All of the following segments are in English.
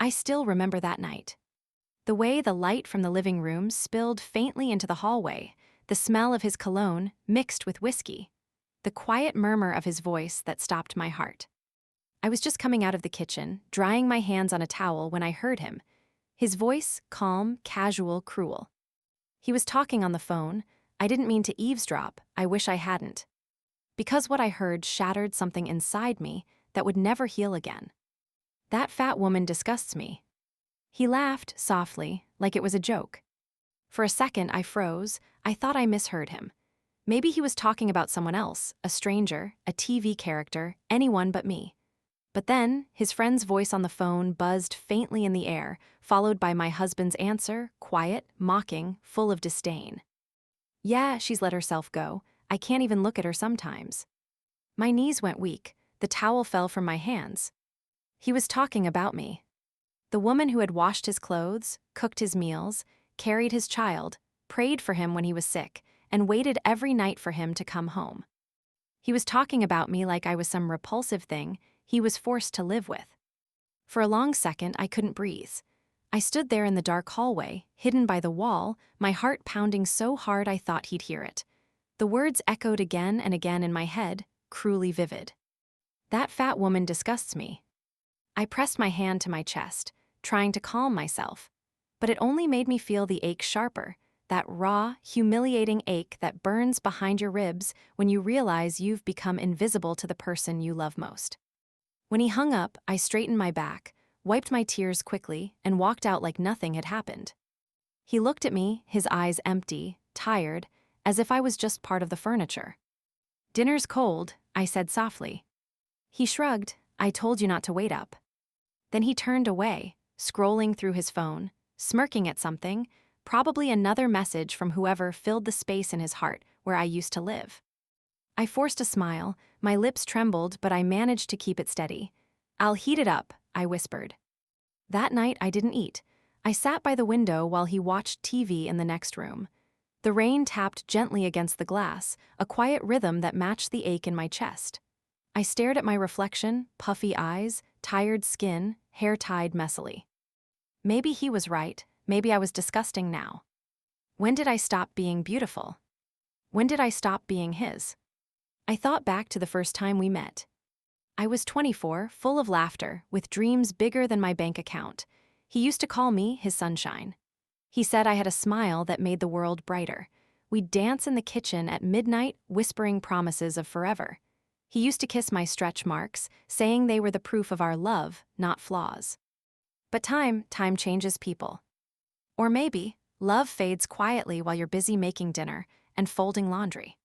I still remember that night. The way the light from the living room spilled faintly into the hallway, the smell of his cologne mixed with whiskey, the quiet murmur of his voice that stopped my heart. I was just coming out of the kitchen, drying my hands on a towel when I heard him. His voice, calm, casual, cruel. He was talking on the phone. I didn't mean to eavesdrop. I wish I hadn't. Because what I heard shattered something inside me that would never heal again. That fat woman disgusts me. He laughed softly, like it was a joke. For a second, I froze. I thought I misheard him. Maybe he was talking about someone else, a stranger, a TV character, anyone but me. But then, his friend's voice on the phone buzzed faintly in the air, followed by my husband's answer, quiet, mocking, full of disdain. Yeah, she's let herself go. I can't even look at her sometimes. My knees went weak. The towel fell from my hands. He was talking about me. The woman who had washed his clothes, cooked his meals, carried his child, prayed for him when he was sick, and waited every night for him to come home. He was talking about me like I was some repulsive thing he was forced to live with. For a long second, I couldn't breathe. I stood there in the dark hallway, hidden by the wall, my heart pounding so hard I thought he'd hear it. The words echoed again and again in my head, cruelly vivid. That fat woman disgusts me. I pressed my hand to my chest, trying to calm myself, but it only made me feel the ache sharper, that raw, humiliating ache that burns behind your ribs when you realize you've become invisible to the person you love most. When he hung up, I straightened my back, wiped my tears quickly, and walked out like nothing had happened. He looked at me, his eyes empty, tired, as if I was just part of the furniture. "Dinner's cold," I said softly. He shrugged. "I told you not to wait up." Then he turned away, scrolling through his phone, smirking at something, probably another message from whoever filled the space in his heart where I used to live. I forced a smile, my lips trembled, but I managed to keep it steady. "I'll heat it up," I whispered. That night I didn't eat. I sat by the window while he watched TV in the next room. The rain tapped gently against the glass, a quiet rhythm that matched the ache in my chest. I stared at my reflection, puffy eyes, tired skin, hair tied messily. Maybe he was right, maybe I was disgusting now. When did I stop being beautiful? When did I stop being his? I thought back to the first time we met. I was 24, full of laughter, with dreams bigger than my bank account. He used to call me his sunshine. He said I had a smile that made the world brighter. We'd dance in the kitchen at midnight, whispering promises of forever. He used to kiss my stretch marks, saying they were the proof of our love, not flaws. But time changes people. Or maybe, love fades quietly while you're busy making dinner and folding laundry.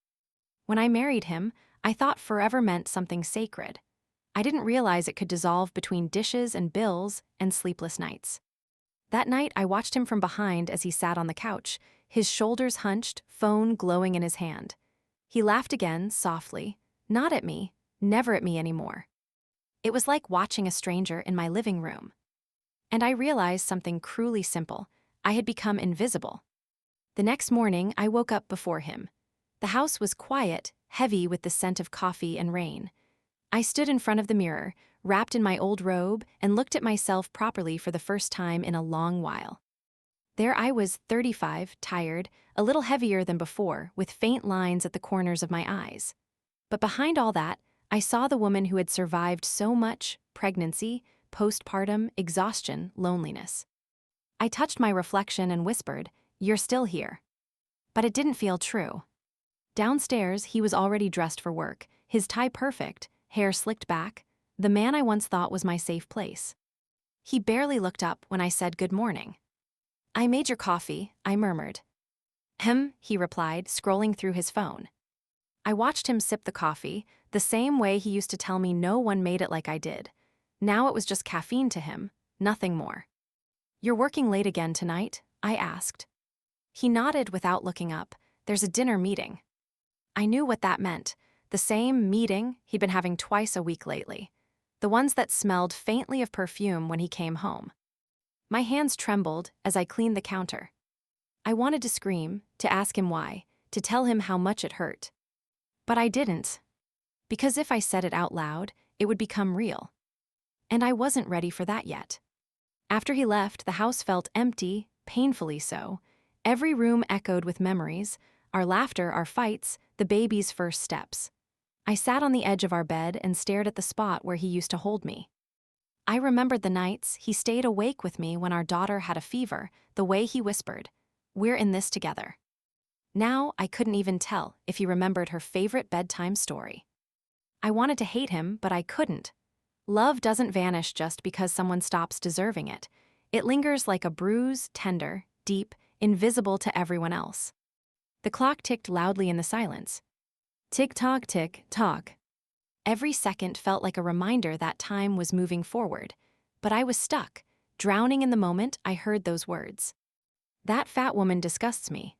When I married him, I thought forever meant something sacred. I didn't realize it could dissolve between dishes and bills and sleepless nights. That night, I watched him from behind as he sat on the couch, his shoulders hunched, phone glowing in his hand. He laughed again, softly, not at me, never at me anymore. It was like watching a stranger in my living room. And I realized something cruelly simple. I had become invisible. The next morning, I woke up before him. The house was quiet, heavy with the scent of coffee and rain. I stood in front of the mirror, wrapped in my old robe, and looked at myself properly for the first time in a long while. There I was, 35, tired, a little heavier than before, with faint lines at the corners of my eyes. But behind all that, I saw the woman who had survived so much: pregnancy, postpartum, exhaustion, loneliness. I touched my reflection and whispered, "You're still here." But it didn't feel true. Downstairs, he was already dressed for work, his tie perfect, hair slicked back, the man I once thought was my safe place. He barely looked up when I said good morning. "I made your coffee," I murmured. He replied, scrolling through his phone. I watched him sip the coffee, the same way he used to tell me no one made it like I did. Now it was just caffeine to him, nothing more. "You're working late again tonight?" I asked. He nodded without looking up. "There's a dinner meeting." I knew what that meant. The same meeting he'd been having twice a week lately. The ones that smelled faintly of perfume when he came home. My hands trembled as I cleaned the counter. I wanted to scream, to ask him why, to tell him how much it hurt. But I didn't. Because if I said it out loud, it would become real. And I wasn't ready for that yet. After he left, the house felt empty, painfully so. Every room echoed with memories, our laughter, our fights, the baby's first steps. I sat on the edge of our bed and stared at the spot where he used to hold me. I remembered the nights he stayed awake with me when our daughter had a fever, the way he whispered, "We're in this together." Now I couldn't even tell if he remembered her favorite bedtime story. I wanted to hate him, but I couldn't. Love doesn't vanish just because someone stops deserving it. It lingers like a bruise, tender, deep, invisible to everyone else. The clock ticked loudly in the silence. Tick-tock, tick-tock. Every second felt like a reminder that time was moving forward, but I was stuck, drowning in the moment I heard those words. That fat woman disgusts me.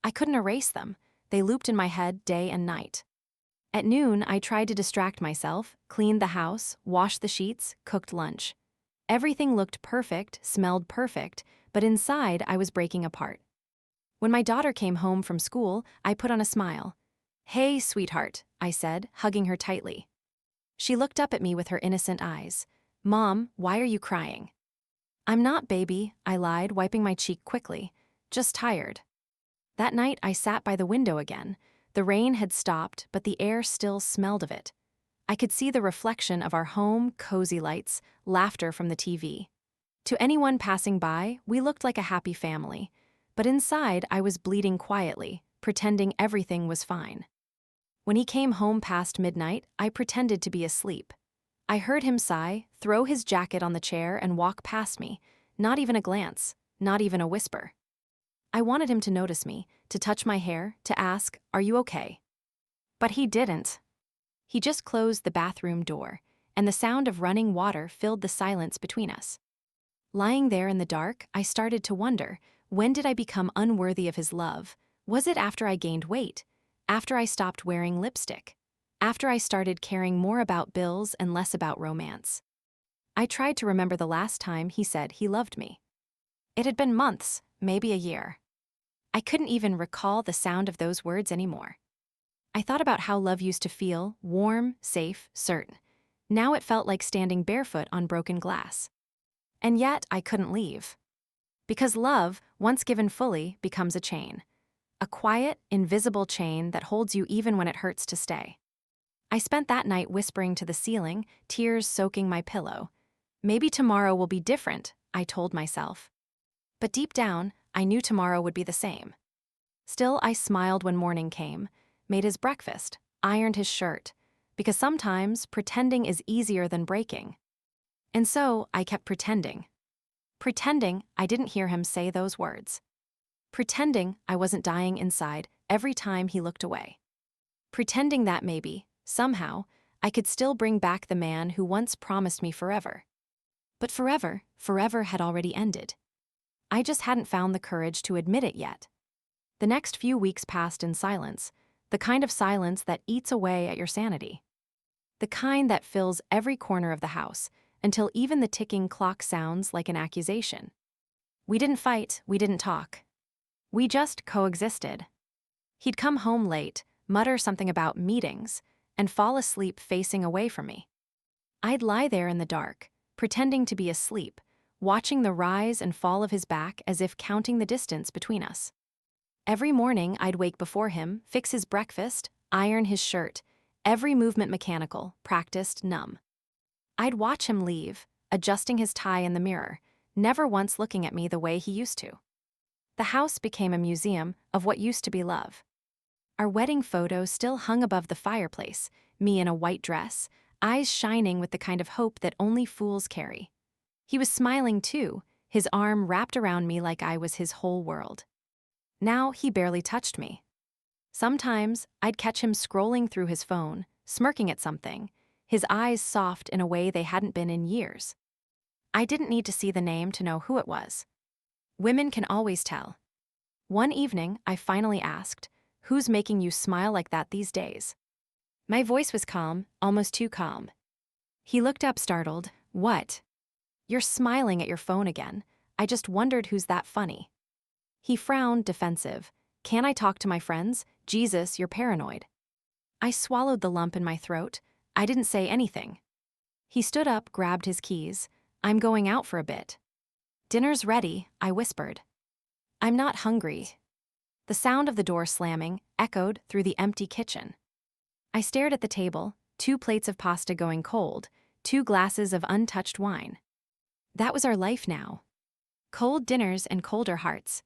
I couldn't erase them. They looped in my head day and night. At noon, I tried to distract myself, cleaned the house, washed the sheets, cooked lunch. Everything looked perfect, smelled perfect, but inside I was breaking apart. When my daughter came home from school, I put on a smile. "Hey, sweetheart," I said, hugging her tightly. She looked up at me with her innocent eyes. "Mom, why are you crying?" "I'm not, baby," I lied, wiping my cheek quickly. "Just tired." That night, I sat by the window again. The rain had stopped, but the air still smelled of it. I could see the reflection of our home, cozy lights, laughter from the TV. To anyone passing by, we looked like a happy family. But inside, I was bleeding quietly, pretending everything was fine. When he came home past midnight, I pretended to be asleep. I heard him sigh, throw his jacket on the chair, and walk past me. Not even a glance, not even a whisper. I wanted him to notice me, to touch my hair, to ask, "Are you okay?" But he didn't. He just closed the bathroom door, and the sound of running water filled the silence between us. Lying there in the dark, I started to wonder, when did I become unworthy of his love? Was it after I gained weight? After I stopped wearing lipstick? After I started caring more about bills and less about romance? I tried to remember the last time he said he loved me. It had been months, maybe a year. I couldn't even recall the sound of those words anymore. I thought about how love used to feel, warm, safe, certain. Now it felt like standing barefoot on broken glass. And yet I couldn't leave. Because love, once given fully, becomes a chain. A quiet, invisible chain that holds you even when it hurts to stay. I spent that night whispering to the ceiling, tears soaking my pillow. Maybe tomorrow will be different, I told myself. But deep down, I knew tomorrow would be the same. Still, I smiled when morning came, made his breakfast, ironed his shirt, because sometimes pretending is easier than breaking. And so I kept pretending. Pretending I didn't hear him say those words. Pretending I wasn't dying inside every time he looked away. Pretending that maybe, somehow, I could still bring back the man who once promised me forever. But forever had already ended. I just hadn't found the courage to admit it yet. The next few weeks passed in silence, the kind of silence that eats away at your sanity. The kind that fills every corner of the house, until even the ticking clock sounds like an accusation. We didn't fight, we didn't talk. We just coexisted. He'd come home late, mutter something about meetings, and fall asleep facing away from me. I'd lie there in the dark, pretending to be asleep, watching the rise and fall of his back as if counting the distance between us. Every morning I'd wake before him, fix his breakfast, iron his shirt, every movement mechanical, practiced, numb. I'd watch him leave, adjusting his tie in the mirror, never once looking at me the way he used to. The house became a museum of what used to be love. Our wedding photo still hung above the fireplace, me in a white dress, eyes shining with the kind of hope that only fools carry. He was smiling too, his arm wrapped around me like I was his whole world. Now he barely touched me. Sometimes I'd catch him scrolling through his phone, smirking at something, his eyes soft in a way they hadn't been in years. I didn't need to see the name to know who it was. Women can always tell. One evening, I finally asked, "Who's making you smile like that these days?" My voice was calm, almost too calm. He looked up startled. "What?" "You're smiling at your phone again. I just wondered who's that funny." He frowned, defensive. "Can't I talk to my friends? Jesus, you're paranoid." I swallowed the lump in my throat. I didn't say anything. He stood up, grabbed his keys. "I'm going out for a bit." Dinner's ready, I whispered. I'm not hungry. The sound of the door slamming echoed through the empty kitchen. I stared at the table, 2 plates of pasta going cold, 2 glasses of untouched wine. That was our life now. Cold dinners and colder hearts.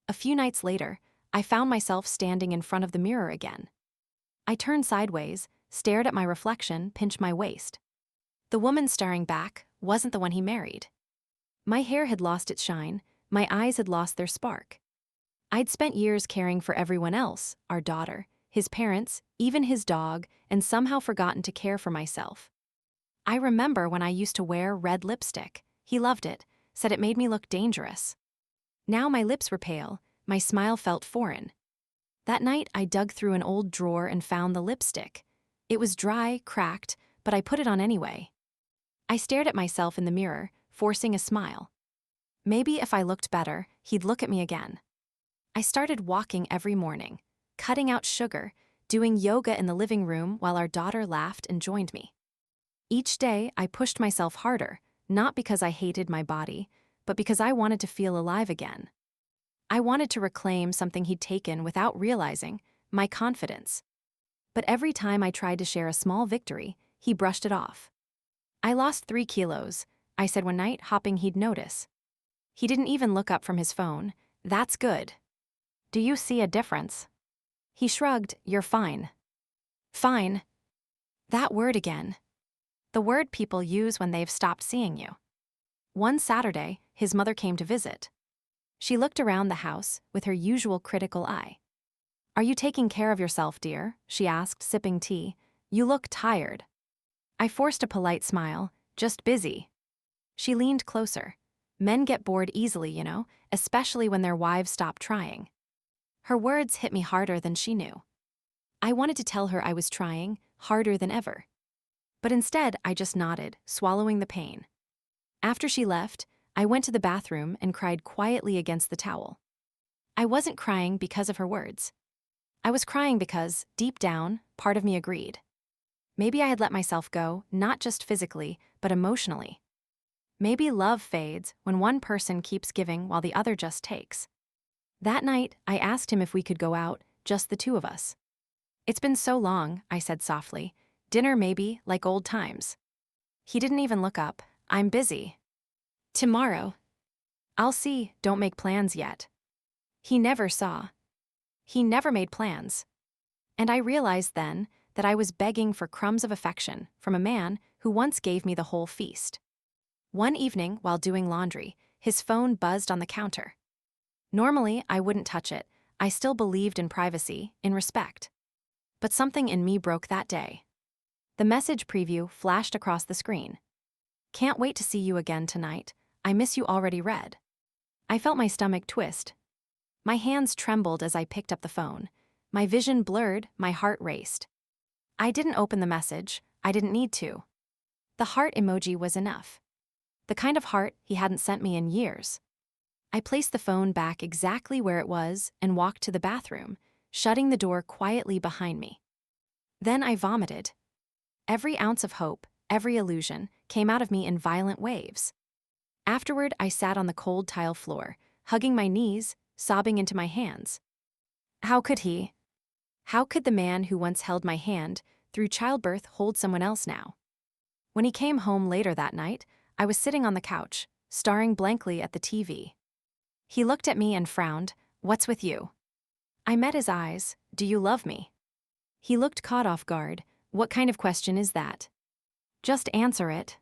A few nights later, I found myself standing in front of the mirror again. I turned sideways, stared at my reflection, pinched my waist. The woman staring back wasn't the one he married. My hair had lost its shine, my eyes had lost their spark. I'd spent years caring for everyone else, our daughter, his parents, even his dog, and somehow forgotten to care for myself. I remember when I used to wear red lipstick. He loved it, said it made me look dangerous. Now my lips were pale, my smile felt foreign. That night I dug through an old drawer and found the lipstick. It was dry, cracked, but I put it on anyway. I stared at myself in the mirror, forcing a smile. Maybe if I looked better, he'd look at me again. I started walking every morning, cutting out sugar, doing yoga in the living room while our daughter laughed and joined me. Each day I pushed myself harder, not because I hated my body, but because I wanted to feel alive again. I wanted to reclaim something he'd taken without realizing, my confidence. But every time I tried to share a small victory, he brushed it off. I lost 3 kilos, I said one night, hoping he'd notice. He didn't even look up from his phone. That's good. Do you see a difference? He shrugged. You're fine. Fine. That word again. The word people use when they've stopped seeing you. One Saturday, his mother came to visit. She looked around the house with her usual critical eye. Are you taking care of yourself, dear? She asked, sipping tea. You look tired. I forced a polite smile. Just busy. She leaned closer. Men get bored easily, you know, especially when their wives stop trying. Her words hit me harder than she knew. I wanted to tell her I was trying, harder than ever. But instead, I just nodded, swallowing the pain. After she left, I went to the bathroom and cried quietly against the towel. I wasn't crying because of her words. I was crying because, deep down, part of me agreed. Maybe I had let myself go, not just physically, but emotionally. Maybe love fades when one person keeps giving while the other just takes. That night, I asked him if we could go out, just the 2 of us. It's been so long, I said softly. Dinner maybe, like old times. He didn't even look up. I'm busy. Tomorrow. I'll see, don't make plans yet. He never saw. He never made plans. And I realized then that I was begging for crumbs of affection from a man who once gave me the whole feast. One evening, while doing laundry, his phone buzzed on the counter. Normally, I wouldn't touch it. I still believed in privacy, in respect. But something in me broke that day. The message preview flashed across the screen. Can't wait to see you again tonight. I miss you already read. I felt my stomach twist. My hands trembled as I picked up the phone. My vision blurred, my heart raced. I didn't open the message. I didn't need to. The heart emoji was enough. The kind of heart he hadn't sent me in years. I placed the phone back exactly where it was and walked to the bathroom, shutting the door quietly behind me. Then I vomited. Every ounce of hope, every illusion, came out of me in violent waves. Afterward, I sat on the cold tile floor, hugging my knees, sobbing into my hands. How could he? How could the man who once held my hand through childbirth hold someone else now? When he came home later that night, I was sitting on the couch, staring blankly at the TV. He looked at me and frowned. What's with you? I met his eyes. Do you love me? He looked caught off guard. What kind of question is that? Just answer it.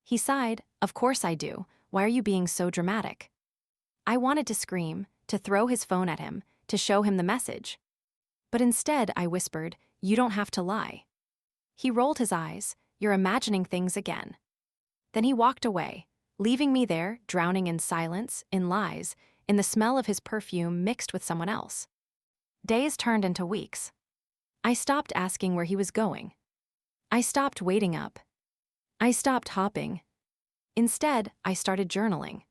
He sighed. Of course I do. Why are you being so dramatic? I wanted to scream, to throw his phone at him, to show him the message. But instead, I whispered, you don't have to lie. He rolled his eyes. You're imagining things again. Then he walked away, leaving me there, drowning in silence, in lies, in the smell of his perfume mixed with someone else. Days turned into weeks. I stopped asking where he was going. I stopped waiting up. I stopped hopping. Instead, I started journaling.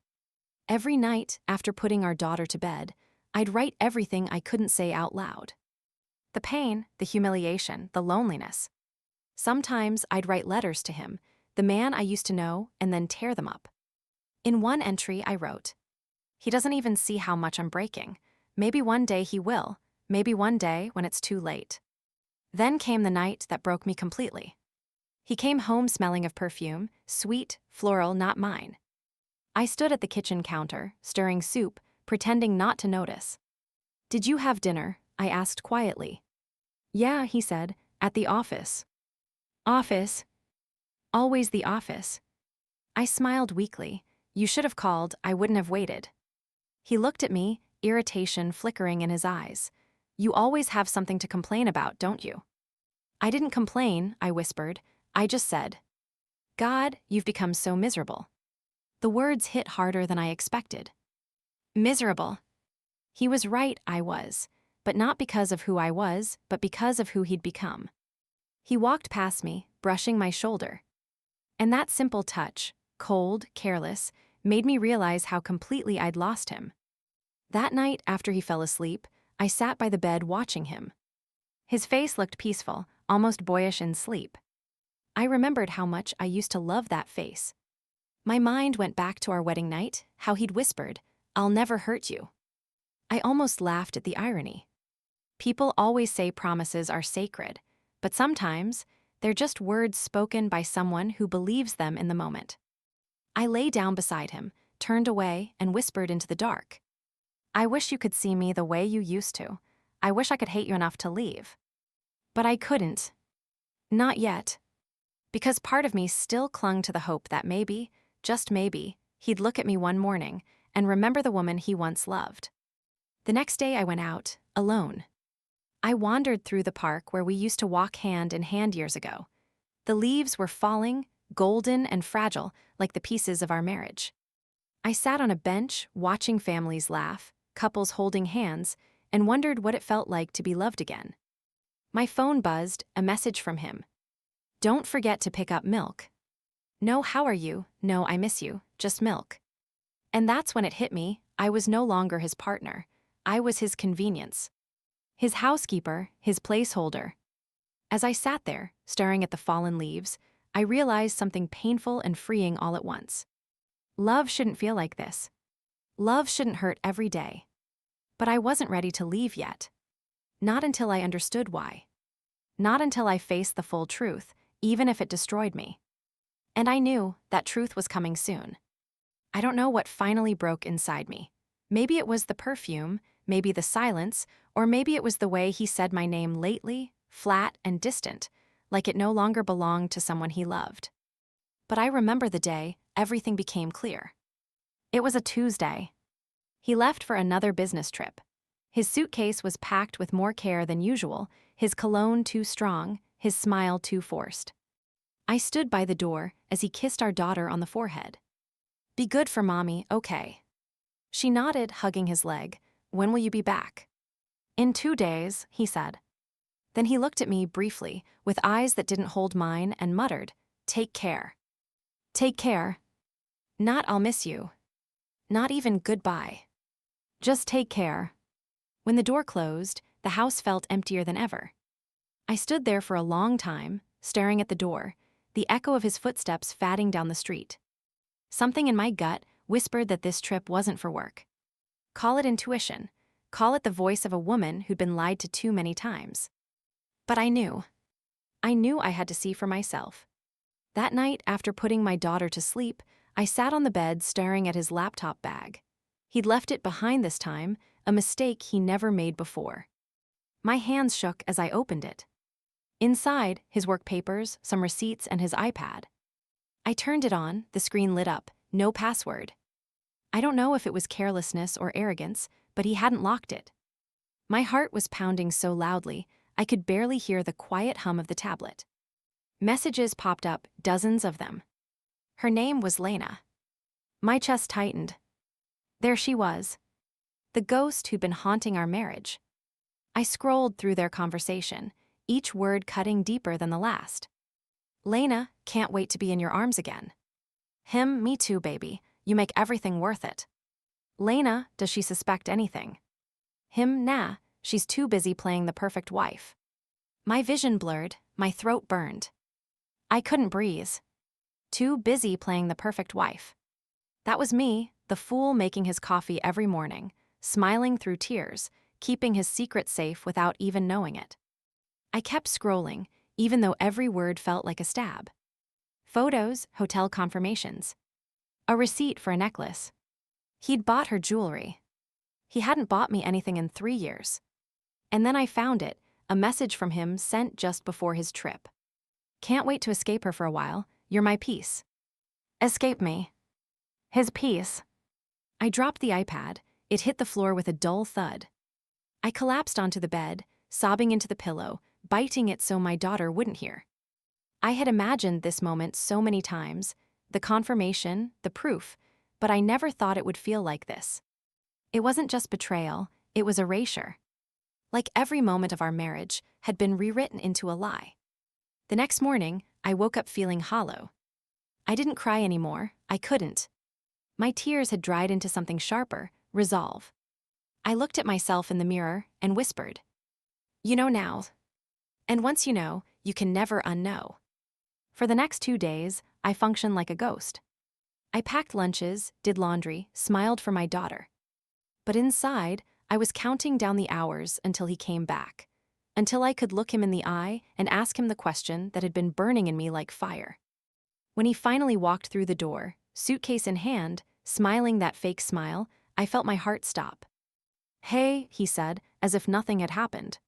Every night, after putting our daughter to bed, I'd write everything I couldn't say out loud. The pain, the humiliation, the loneliness. Sometimes I'd write letters to him, the man I used to know, and then tear them up. In one entry, I wrote, "He doesn't even see how much I'm breaking. Maybe one day he will. Maybe one day when it's too late." Then came the night that broke me completely. He came home smelling of perfume, sweet, floral, not mine. I stood at the kitchen counter, stirring soup, pretending not to notice. "Did you have dinner?" I asked quietly. "Yeah," he said, "at the office." "Office? Always the office." I smiled weakly. "You should have called, I wouldn't have waited." He looked at me, irritation flickering in his eyes. "You always have something to complain about, don't you?" "I didn't complain," I whispered. "I just said, God, you've become so miserable." The words hit harder than I expected. Miserable. He was right, I was. But not because of who I was, but because of who he'd become. He walked past me, brushing my shoulder. And that simple touch, cold, careless, made me realize how completely I'd lost him. That night, after he fell asleep, I sat by the bed watching him. His face looked peaceful, almost boyish in sleep. I remembered how much I used to love that face. My mind went back to our wedding night, how he'd whispered, "I'll never hurt you." I almost laughed at the irony. People always say promises are sacred, but sometimes they're just words spoken by someone who believes them in the moment. I lay down beside him, turned away, and whispered into the dark. "I wish you could see me the way you used to. I wish I could hate you enough to leave." But I couldn't. Not yet. Because part of me still clung to the hope that maybe, just maybe, he'd look at me one morning and remember the woman he once loved. The next day I went out, alone. I wandered through the park where we used to walk hand in hand years ago. The leaves were falling, golden and fragile, like the pieces of our marriage. I sat on a bench, watching families laugh, couples holding hands, and wondered what it felt like to be loved again. My phone buzzed, a message from him. "Don't forget to pick up milk." No, "how are you?" No, "I miss you," just milk. And that's when it hit me, I was no longer his partner. I was his convenience. His housekeeper, his placeholder. As I sat there, staring at the fallen leaves, I realized something painful and freeing all at once. Love shouldn't feel like this. Love shouldn't hurt every day. But I wasn't ready to leave yet. Not until I understood why. Not until I faced the full truth, even if it destroyed me. And I knew that truth was coming soon. I don't know what finally broke inside me. Maybe it was the perfume, maybe the silence, or maybe it was the way he said my name lately, flat and distant, like it no longer belonged to someone he loved. But I remember the day everything became clear. It was a Tuesday. He left for another business trip. His suitcase was packed with more care than usual, his cologne too strong, his smile too forced. I stood by the door as he kissed our daughter on the forehead. "Be good for Mommy, okay?" She nodded, hugging his leg. "When will you be back?" "In 2 days," he said. Then he looked at me briefly, with eyes that didn't hold mine, and muttered, "Take care." Take care. Not "I'll miss you." Not even "goodbye." Just take care. When the door closed, the house felt emptier than ever. I stood there for a long time, staring at the door, the echo of his footsteps fading down the street. Something in my gut whispered that this trip wasn't for work. Call it intuition. Call it the voice of a woman who'd been lied to too many times. But I knew. I knew I had to see for myself. That night, after putting my daughter to sleep, I sat on the bed staring at his laptop bag. He'd left it behind this time, a mistake he never made before. My hands shook as I opened it. Inside, his work papers, some receipts, and his iPad. I turned it on, the screen lit up, no password. I don't know if it was carelessness or arrogance, but he hadn't locked it. My heart was pounding so loudly, I could barely hear the quiet hum of the tablet. Messages popped up, dozens of them. Her name was Lena. My chest tightened. There she was. The ghost who'd been haunting our marriage. I scrolled through their conversation, each word cutting deeper than the last. Lena, "Can't wait to be in your arms again." Him, "Me too, baby. You make everything worth it." Lena, "Does she suspect anything?" Him, "Nah, she's too busy playing the perfect wife." My vision blurred, my throat burned. I couldn't breathe. Too busy playing the perfect wife. That was me, the fool making his coffee every morning, smiling through tears, keeping his secret safe without even knowing it. I kept scrolling, even though every word felt like a stab. Photos, hotel confirmations. A receipt for a necklace. He'd bought her jewelry. He hadn't bought me anything in 3 years. And then I found it, a message from him sent just before his trip. Can't wait to escape her for a while. You're my peace. Escape me. His peace. I dropped the iPad. It hit the floor with a dull thud. I collapsed onto the bed, sobbing into the pillow, biting it so my daughter wouldn't hear. I had imagined this moment so many times, the confirmation, the proof, but I never thought it would feel like this. It wasn't just betrayal, it was erasure. Like every moment of our marriage had been rewritten into a lie. The next morning, I woke up feeling hollow. I didn't cry anymore, I couldn't. My tears had dried into something sharper, resolve. I looked at myself in the mirror and whispered, "You know now. And once you know, you can never unknow." For the next 2 days, I functioned like a ghost. I packed lunches, did laundry, smiled for my daughter. But inside, I was counting down the hours until he came back, until I could look him in the eye and ask him the question that had been burning in me like fire. When he finally walked through the door, suitcase in hand, smiling that fake smile, I felt my heart stop. "Hey," he said, as if nothing had happened.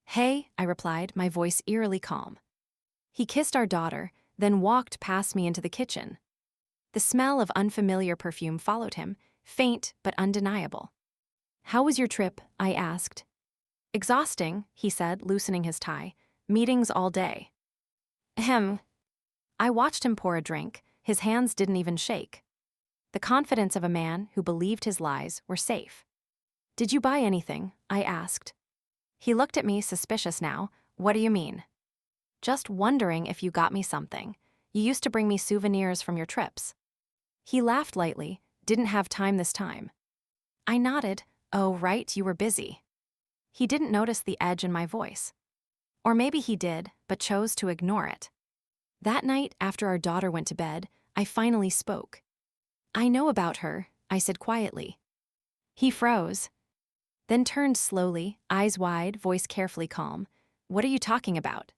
"Hey," I replied, my voice eerily calm. He kissed our daughter, then walked past me into the kitchen. The smell of unfamiliar perfume followed him, faint but undeniable. "How was your trip?" I asked. "Exhausting," he said, loosening his tie. "Meetings all day." Ahem. I watched him pour a drink. His hands didn't even shake. The confidence of a man who believed his lies were safe. "Did you buy anything?" I asked. He looked at me suspicious now. "What do you mean?" "Just wondering if you got me something. You used to bring me souvenirs from your trips." He laughed lightly. "Didn't have time this time." I nodded. "Oh, right, you were busy." He didn't notice the edge in my voice. Or maybe he did, but chose to ignore it. That night, after our daughter went to bed, I finally spoke. "I know about her," I said quietly. He froze, then turned slowly, eyes wide, voice carefully calm. "What are you talking about?"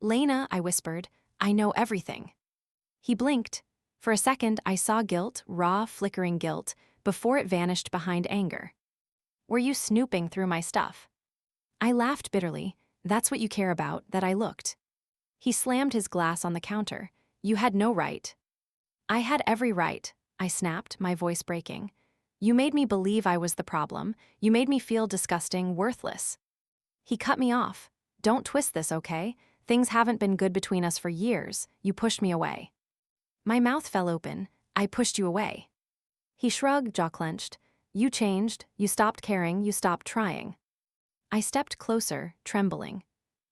"Lena," I whispered, "I know everything." He blinked. For a second, I saw guilt, raw, flickering guilt, before it vanished behind anger. "Were you snooping through my stuff?" I laughed bitterly. "That's what you care about, that I looked." He slammed his glass on the counter. "You had no right." "I had every right," I snapped, my voice breaking. "You made me believe I was the problem. You made me feel disgusting, worthless." He cut me off. "Don't twist this, okay? Things haven't been good between us for years. You pushed me away." My mouth fell open. "I pushed you away." He shrugged, jaw clenched. "You changed. You stopped caring. You stopped trying." I stepped closer, trembling.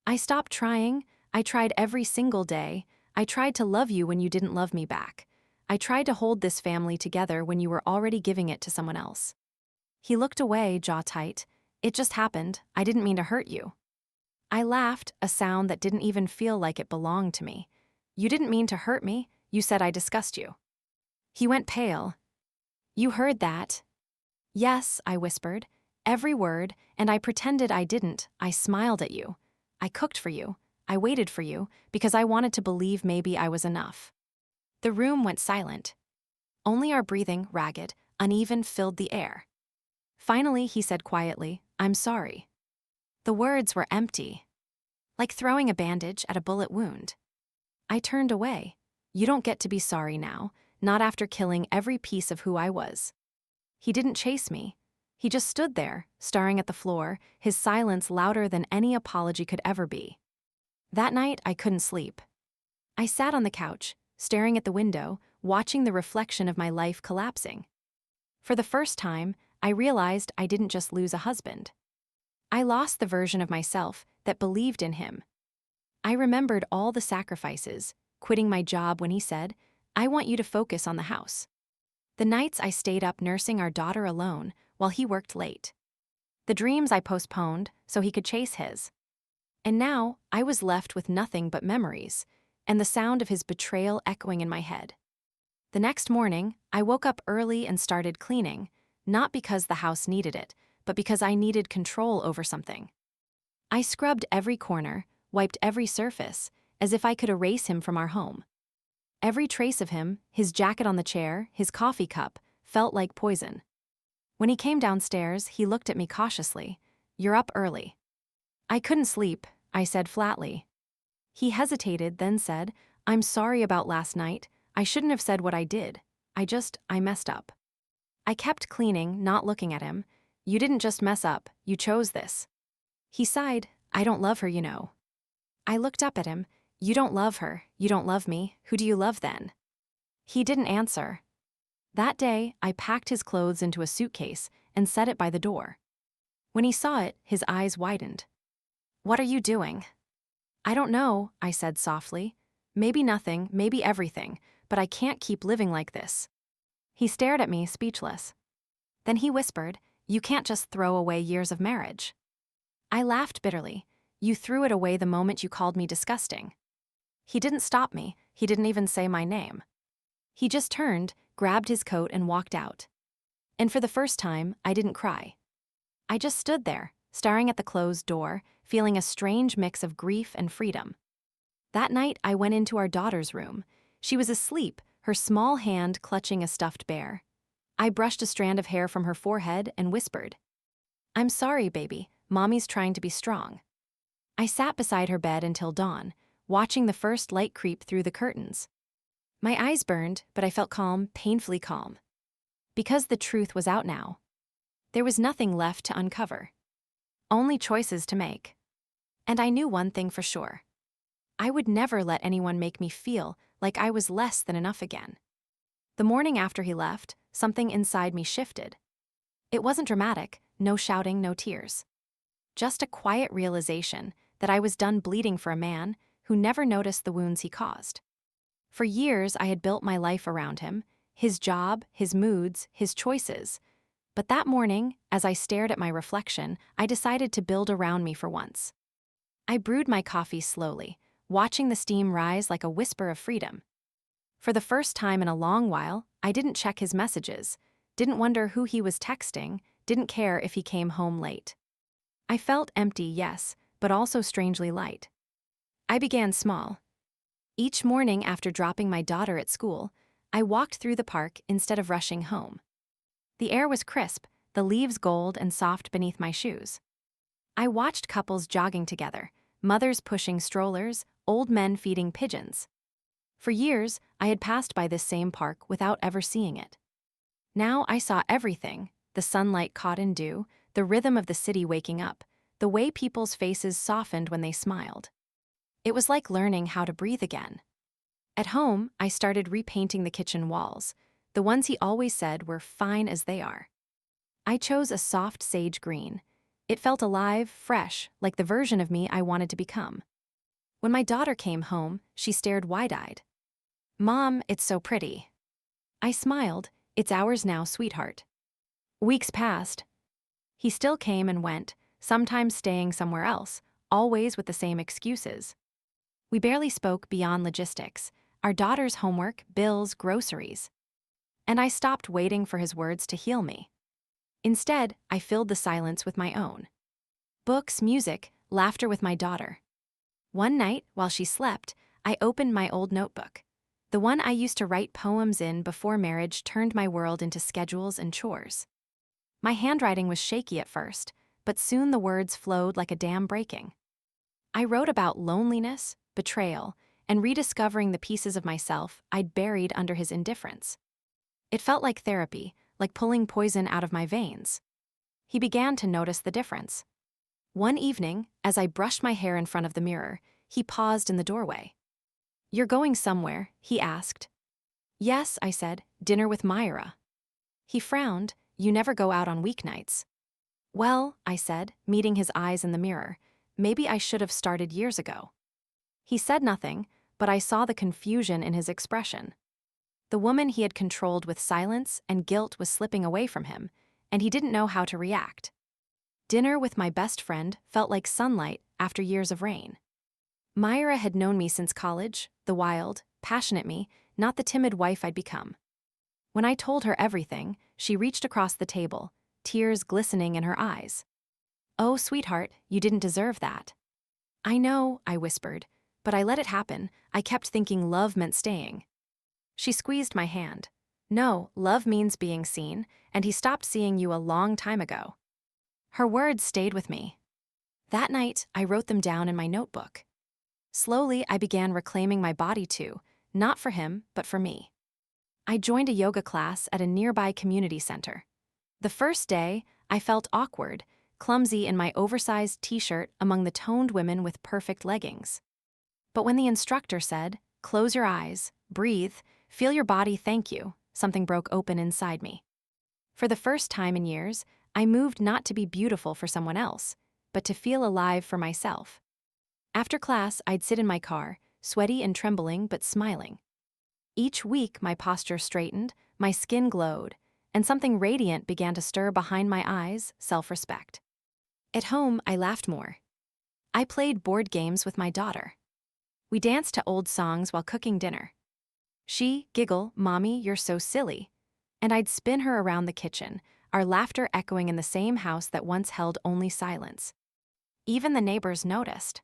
"I stopped trying. I tried every single day. I tried to love you when you didn't love me back. I tried to hold this family together when you were already giving it to someone else." He looked away, jaw tight. "It just happened. I didn't mean to hurt you." I laughed, a sound that didn't even feel like it belonged to me. "You didn't mean to hurt me. You said I disgust you." He went pale. "You heard that?" "Yes," I whispered. "Every word, and I pretended I didn't. I smiled at you. I cooked for you. I waited for you, because I wanted to believe maybe I was enough." The room went silent. Only our breathing, ragged, uneven, filled the air. Finally, he said quietly, "I'm sorry." The words were empty, like throwing a bandage at a bullet wound. I turned away. "You don't get to be sorry now, not after killing every piece of who I was." He didn't chase me. He just stood there, staring at the floor, his silence louder than any apology could ever be. That night, I couldn't sleep. I sat on the couch, staring at the window, watching the reflection of my life collapsing. For the first time, I realized I didn't just lose a husband. I lost the version of myself that believed in him. I remembered all the sacrifices, quitting my job when he said, "I want you to focus on the house." The nights I stayed up nursing our daughter alone while he worked late. The dreams I postponed so he could chase his. And now I was left with nothing but memories, and the sound of his betrayal echoing in my head. The next morning, I woke up early and started cleaning, not because the house needed it, but because I needed control over something. I scrubbed every corner, wiped every surface, as if I could erase him from our home. Every trace of him, his jacket on the chair, his coffee cup, felt like poison. When he came downstairs, he looked at me cautiously. "You're up early." "I couldn't sleep," I said flatly. He hesitated, then said, "I'm sorry about last night. I shouldn't have said what I did. I messed up." I kept cleaning, not looking at him. "You didn't just mess up, you chose this." He sighed. "I don't love her, you know." I looked up at him. "You don't love her, you don't love me. Who do you love then?" He didn't answer. That day, I packed his clothes into a suitcase and set it by the door. When he saw it, his eyes widened. "What are you doing?" "I don't know," I said softly. "Maybe nothing, maybe everything, but I can't keep living like this." He stared at me, speechless. Then he whispered, "You can't just throw away years of marriage." I laughed bitterly. "You threw it away the moment you called me disgusting." He didn't stop me, he didn't even say my name. He just turned, grabbed his coat and walked out. And for the first time, I didn't cry. I just stood there, staring at the closed door, feeling a strange mix of grief and freedom. That night, I went into our daughter's room. She was asleep, her small hand clutching a stuffed bear. I brushed a strand of hair from her forehead and whispered, "I'm sorry, baby. Mommy's trying to be strong." I sat beside her bed until dawn, watching the first light creep through the curtains. My eyes burned, but I felt calm, painfully calm. Because the truth was out now. There was nothing left to uncover. Only choices to make. And I knew one thing for sure. I would never let anyone make me feel like I was less than enough again. The morning after he left, something inside me shifted. It wasn't dramatic, no shouting, no tears. Just a quiet realization that I was done bleeding for a man who never noticed the wounds he caused. For years, I had built my life around him, his job, his moods, his choices. But that morning, as I stared at my reflection, I decided to build around me for once. I brewed my coffee slowly, watching the steam rise like a whisper of freedom. For the first time in a long while, I didn't check his messages, didn't wonder who he was texting, didn't care if he came home late. I felt empty, yes, but also strangely light. I began small. Each morning after dropping my daughter at school, I walked through the park instead of rushing home. The air was crisp, the leaves gold and soft beneath my shoes. I watched couples jogging together, mothers pushing strollers, old men feeding pigeons. For years, I had passed by this same park without ever seeing it. Now I saw everything: the sunlight caught in dew, the rhythm of the city waking up, the way people's faces softened when they smiled. It was like learning how to breathe again. At home, I started repainting the kitchen walls. The ones he always said were fine as they are. I chose a soft sage green. It felt alive, fresh, like the version of me I wanted to become. When my daughter came home, she stared wide-eyed. "Mom, it's so pretty." I smiled. "It's ours now, sweetheart." Weeks passed. He still came and went, sometimes staying somewhere else, always with the same excuses. We barely spoke beyond logistics, our daughter's homework, bills, groceries. And I stopped waiting for his words to heal me. Instead, I filled the silence with my own. Books, music, laughter with my daughter. One night, while she slept, I opened my old notebook. The one I used to write poems in before marriage turned my world into schedules and chores. My handwriting was shaky at first, but soon the words flowed like a dam breaking. I wrote about loneliness, betrayal, and rediscovering the pieces of myself I'd buried under his indifference. It felt like therapy, like pulling poison out of my veins. He began to notice the difference. One evening, as I brushed my hair in front of the mirror, he paused in the doorway. "You're going somewhere?" he asked. "Yes," I said, "dinner with Myra." He frowned. "You never go out on weeknights." "Well," I said, meeting his eyes in the mirror, "maybe I should have started years ago." He said nothing, but I saw the confusion in his expression. The woman he had controlled with silence and guilt was slipping away from him, and he didn't know how to react. Dinner with my best friend felt like sunlight after years of rain. Myra had known me since college, the wild, passionate me, not the timid wife I'd become. When I told her everything, she reached across the table, tears glistening in her eyes. "Oh, sweetheart, you didn't deserve that." "I know," I whispered, "but I let it happen. I kept thinking love meant staying." She squeezed my hand. "No, love means being seen, and he stopped seeing you a long time ago." Her words stayed with me. That night, I wrote them down in my notebook. Slowly, I began reclaiming my body too, not for him, but for me. I joined a yoga class at a nearby community center. The first day, I felt awkward, clumsy in my oversized t-shirt among the toned women with perfect leggings. But when the instructor said, "Close your eyes, breathe, feel your body thank you," something broke open inside me. For the first time in years, I moved not to be beautiful for someone else, but to feel alive for myself. After class, I'd sit in my car, sweaty and trembling but smiling. Each week, my posture straightened, my skin glowed, and something radiant began to stir behind my eyes, self-respect. At home, I laughed more. I played board games with my daughter. We danced to old songs while cooking dinner. She'd giggle, "Mommy, you're so silly," and I'd spin her around the kitchen, our laughter echoing in the same house that once held only silence. Even the neighbors noticed.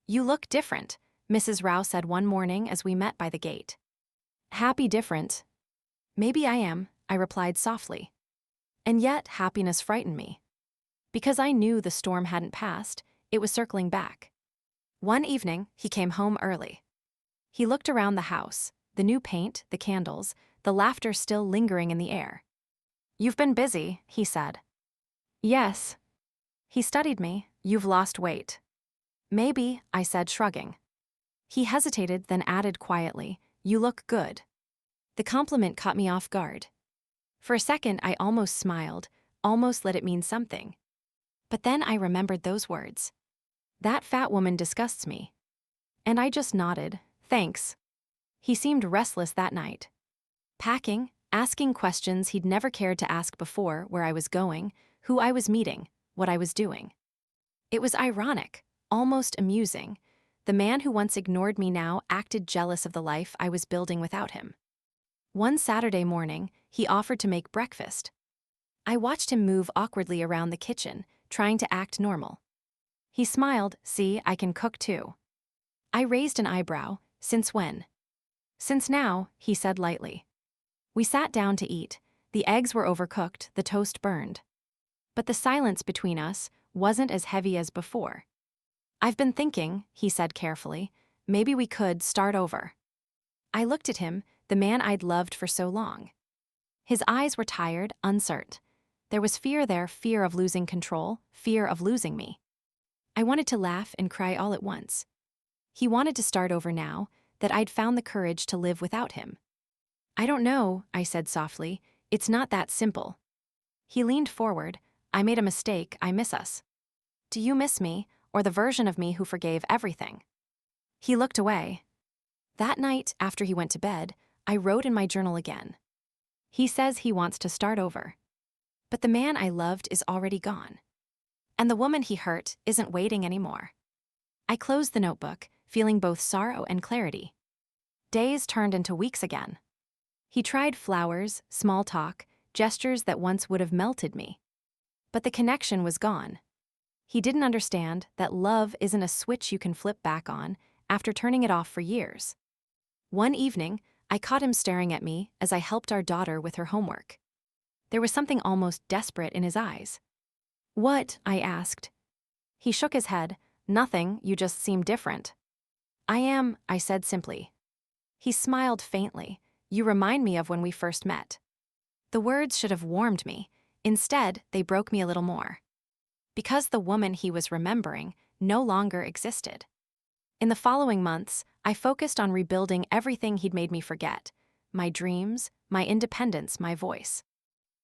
"You look different," Mrs. Rao said one morning as we met by the gate. "Happy different." "Maybe I am," I replied softly. And yet, happiness frightened me. Because I knew the storm hadn't passed, it was circling back. One evening, he came home early. He looked around the house, the new paint, the candles, the laughter still lingering in the air. "You've been busy," he said. "Yes." He studied me. "You've lost weight." "Maybe," I said, shrugging. He hesitated, then added quietly, "You look good." The compliment caught me off guard. For a second, I almost smiled, almost let it mean something. But then I remembered those words. "That fat woman disgusts me." And I just nodded, "Thanks." He seemed restless that night. Packing, asking questions he'd never cared to ask before, where I was going, who I was meeting, what I was doing. It was ironic, almost amusing. The man who once ignored me now acted jealous of the life I was building without him. One Saturday morning, he offered to make breakfast. I watched him move awkwardly around the kitchen, trying to act normal. He smiled, "See, I can cook too." I raised an eyebrow. "Since when?" "Since now," he said lightly. We sat down to eat. The eggs were overcooked, the toast burned. But the silence between us wasn't as heavy as before. "I've been thinking," he said carefully, "maybe we could start over." I looked at him, the man I'd loved for so long. His eyes were tired, uncertain. There was fear there, fear of losing control, fear of losing me. I wanted to laugh and cry all at once. He wanted to start over now, that I'd found the courage to live without him. "I don't know," I said softly. "It's not that simple." He leaned forward. "I made a mistake, I miss us." "Do you miss me, or the version of me who forgave everything?" He looked away. That night, after he went to bed, I wrote in my journal again. He says he wants to start over. But the man I loved is already gone. And the woman he hurt isn't waiting anymore. I closed the notebook, feeling both sorrow and clarity. Days turned into weeks again. He tried flowers, small talk, gestures that once would have melted me. But the connection was gone. He didn't understand that love isn't a switch you can flip back on after turning it off for years. One evening, I caught him staring at me as I helped our daughter with her homework. There was something almost desperate in his eyes. "What?" I asked. He shook his head. "Nothing, you just seem different." "I am," I said simply. He smiled faintly. "You remind me of when we first met." The words should have warmed me. Instead, they broke me a little more. Because the woman he was remembering no longer existed. In the following months, I focused on rebuilding everything he'd made me forget: my dreams, my independence, my voice.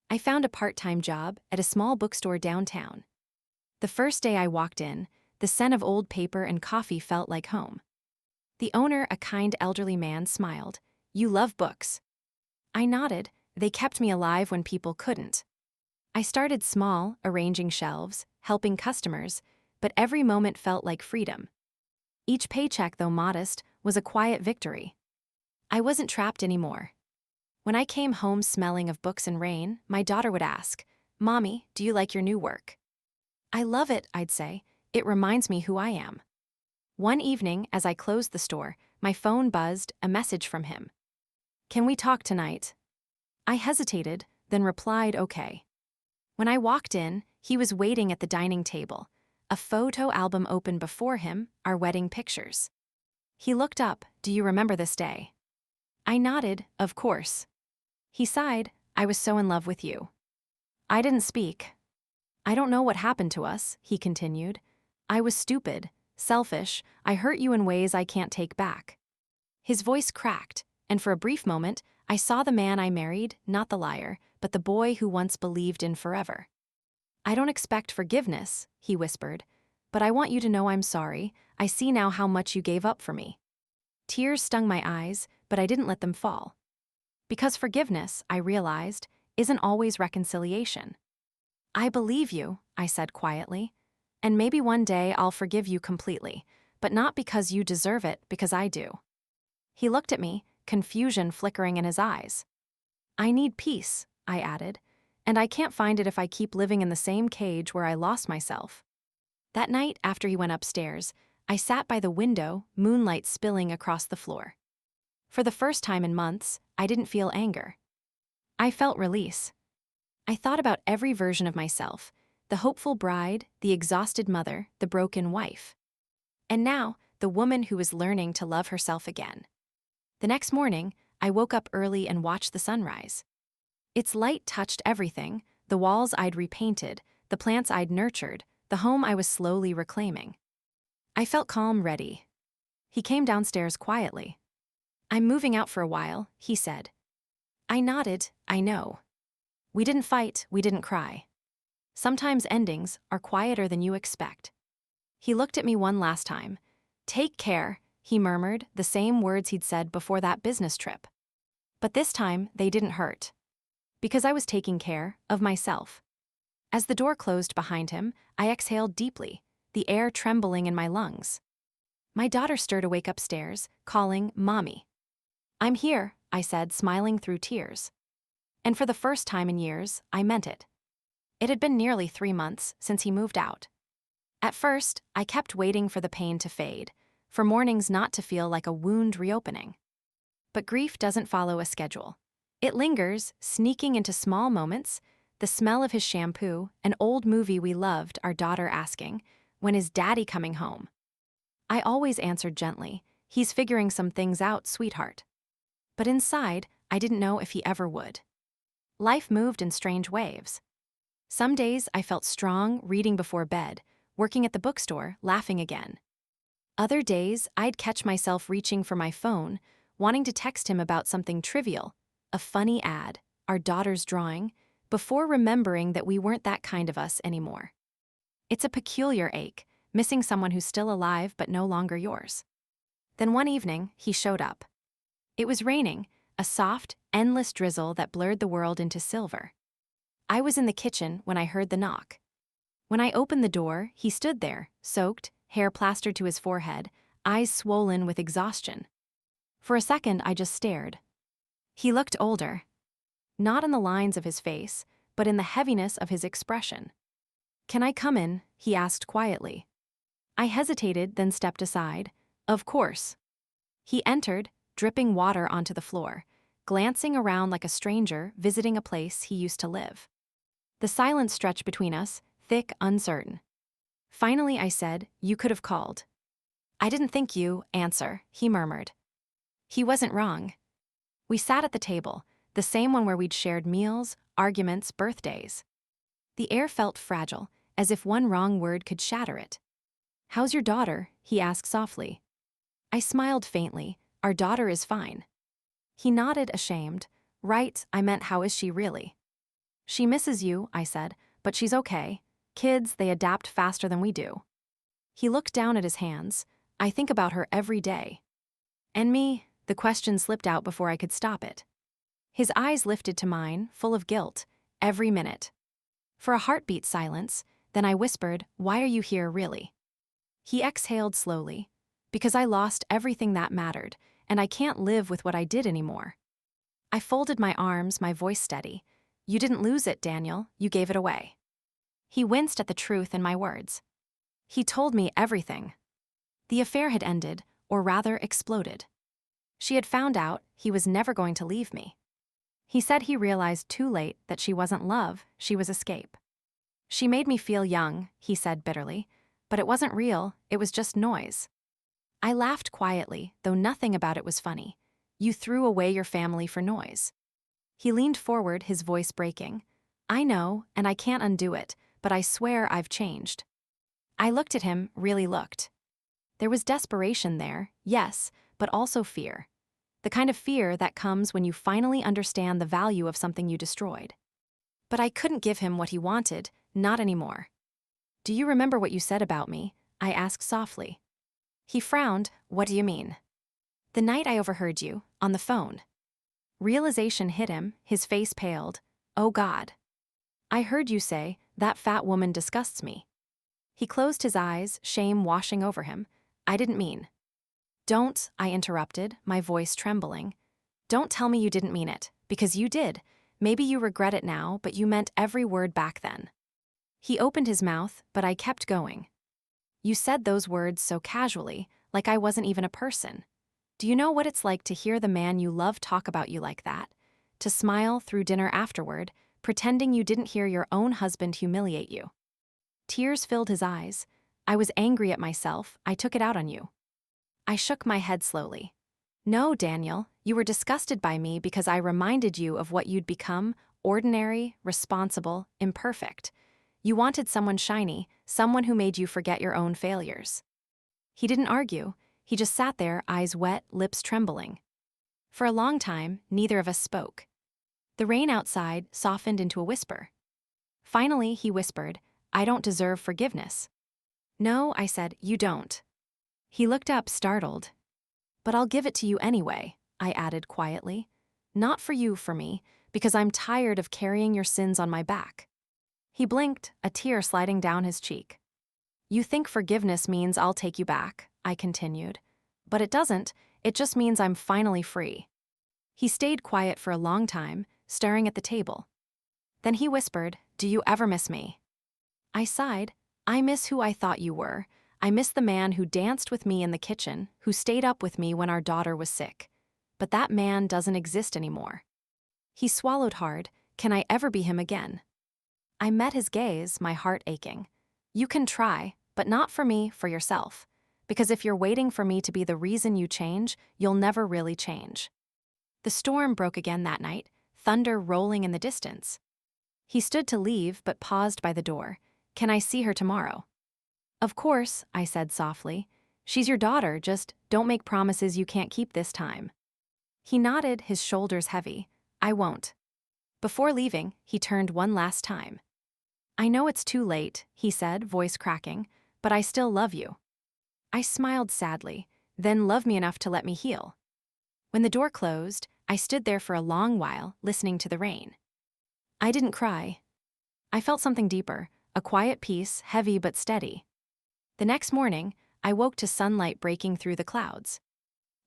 I found a part-time job at a small bookstore downtown. The first day I walked in, the scent of old paper and coffee felt like home. The owner, a kind elderly man, smiled. "You love books." I nodded. They kept me alive when people couldn't. I started small, arranging shelves, helping customers, but every moment felt like freedom. Each paycheck, though modest, was a quiet victory. I wasn't trapped anymore. When I came home smelling of books and rain, my daughter would ask, "Mommy, do you like your new work?" "I love it," I'd say. "It reminds me who I am." One evening, as I closed the store, my phone buzzed, a message from him. "Can we talk tonight?" I hesitated, then replied, "Okay." When I walked in, he was waiting at the dining table, a photo album open before him, our wedding pictures. He looked up, "Do you remember this day?" I nodded, "Of course." He sighed, "I was so in love with you." I didn't speak. "I don't know what happened to us," he continued. "I was stupid, selfish, I hurt you in ways I can't take back." His voice cracked, and for a brief moment, I saw the man I married, not the liar, but the boy who once believed in forever. "I don't expect forgiveness," he whispered, "but I want you to know I'm sorry. I see now how much you gave up for me." Tears stung my eyes, but I didn't let them fall. Because forgiveness, I realized, isn't always reconciliation. "I believe you," I said quietly, "and maybe one day I'll forgive you completely, but not because you deserve it, because I do." He looked at me, confusion flickering in his eyes. "I need peace," I added, "and I can't find it if I keep living in the same cage where I lost myself." That night, after he went upstairs, I sat by the window, moonlight spilling across the floor. For the first time in months, I didn't feel anger. I felt release. I thought about every version of myself, the hopeful bride, the exhausted mother, the broken wife. And now, the woman who was learning to love herself again. The next morning, I woke up early and watched the sunrise. Its light touched everything, the walls I'd repainted, the plants I'd nurtured, the home I was slowly reclaiming. I felt calm, ready. He came downstairs quietly. "I'm moving out for a while," he said. I nodded, "I know." We didn't fight, we didn't cry. Sometimes endings are quieter than you expect. He looked at me one last time. "Take care," he murmured, the same words he'd said before that business trip. But this time, they didn't hurt. Because I was taking care of myself. As the door closed behind him, I exhaled deeply, the air trembling in my lungs. My daughter stirred awake upstairs, calling, "Mommy." "I'm here," I said, smiling through tears. And for the first time in years, I meant it. It had been nearly 3 months since he moved out. At first, I kept waiting for the pain to fade, for mornings not to feel like a wound reopening. But grief doesn't follow a schedule. It lingers, sneaking into small moments, the smell of his shampoo, an old movie we loved, our daughter asking, "When is Daddy coming home?" I always answered gently, "He's figuring some things out, sweetheart." But inside, I didn't know if he ever would. Life moved in strange waves. Some days I felt strong, reading before bed, working at the bookstore, laughing again. Other days, I'd catch myself reaching for my phone, wanting to text him about something trivial, a funny ad, our daughter's drawing, before remembering that we weren't that kind of us anymore. It's a peculiar ache, missing someone who's still alive but no longer yours. Then one evening, he showed up. It was raining, a soft, endless drizzle that blurred the world into silver. I was in the kitchen when I heard the knock. When I opened the door, he stood there, soaked, hair plastered to his forehead, eyes swollen with exhaustion. For a second, I just stared. He looked older. Not in the lines of his face, but in the heaviness of his expression. "Can I come in?" he asked quietly. I hesitated, then stepped aside. "Of course." He entered, dripping water onto the floor, glancing around like a stranger visiting a place he used to live. The silence stretched between us, thick, uncertain. Finally, I said, "You could have called." "I didn't think you answer," he murmured. He wasn't wrong. We sat at the table, the same one where we'd shared meals, arguments, birthdays. The air felt fragile, as if one wrong word could shatter it. "How's your daughter?" he asked softly. I smiled faintly. "Our daughter is fine." He nodded, ashamed. "Right, I meant how is she really?" "She misses you," I said, "but she's okay. Kids, they adapt faster than we do." He looked down at his hands. "I think about her every day." "And me?" The question slipped out before I could stop it. His eyes lifted to mine, full of guilt, every minute. For a heartbeat silence, then I whispered, "Why are you here, really?" He exhaled slowly. "Because I lost everything that mattered, and I can't live with what I did anymore. I folded my arms, my voice steady. You didn't lose it, Daniel, you gave it away. He winced at the truth in my words. He told me everything. The affair had ended, or rather exploded. She had found out he was never going to leave me. He said he realized too late that she wasn't love, she was escape. She made me feel young, he said bitterly, but it wasn't real, it was just noise. I laughed quietly, though nothing about it was funny. You threw away your family for noise. He leaned forward, his voice breaking. I know, and I can't undo it, but I swear I've changed. I looked at him, really looked. There was desperation there, yes, but also fear. The kind of fear that comes when you finally understand the value of something you destroyed. But I couldn't give him what he wanted, not anymore. Do you remember what you said about me? I asked softly. He frowned. What do you mean? The night I overheard you, on the phone. Realization hit him, his face paled. Oh God. I heard you say, that fat woman disgusts me. He closed his eyes, shame washing over him. I didn't mean. Don't, I interrupted, my voice trembling. Don't tell me you didn't mean it, because you did. Maybe you regret it now, but you meant every word back then. He opened his mouth, but I kept going. You said those words so casually, like I wasn't even a person. Do you know what it's like to hear the man you love talk about you like that? To smile through dinner afterward, pretending you didn't hear your own husband humiliate you. Tears filled his eyes. I was angry at myself, I took it out on you. I shook my head slowly. No, Daniel, you were disgusted by me because I reminded you of what you'd become, ordinary, responsible, imperfect. You wanted someone shiny, someone who made you forget your own failures. He didn't argue, he just sat there, eyes wet, lips trembling. For a long time, neither of us spoke. The rain outside softened into a whisper. Finally, he whispered, I don't deserve forgiveness. No, I said, you don't. He looked up, startled. But I'll give it to you anyway, I added quietly. Not for you, for me, because I'm tired of carrying your sins on my back. He blinked, a tear sliding down his cheek. You think forgiveness means I'll take you back, I continued. But it doesn't, it just means I'm finally free. He stayed quiet for a long time, staring at the table. Then he whispered, do you ever miss me? I sighed. I miss who I thought you were. I miss the man who danced with me in the kitchen, who stayed up with me when our daughter was sick. But that man doesn't exist anymore. He swallowed hard. Can I ever be him again? I met his gaze, my heart aching. You can try, but not for me, for yourself. Because if you're waiting for me to be the reason you change, you'll never really change. The storm broke again that night, thunder rolling in the distance. He stood to leave, but paused by the door. Can I see her tomorrow? Of course, I said softly. She's your daughter, just don't make promises you can't keep this time. He nodded, his shoulders heavy. I won't. Before leaving, he turned one last time. I know it's too late, he said, voice cracking, but I still love you. I smiled sadly, then love me enough to let me heal. When the door closed, I stood there for a long while, listening to the rain. I didn't cry. I felt something deeper, a quiet peace, heavy but steady. The next morning, I woke to sunlight breaking through the clouds.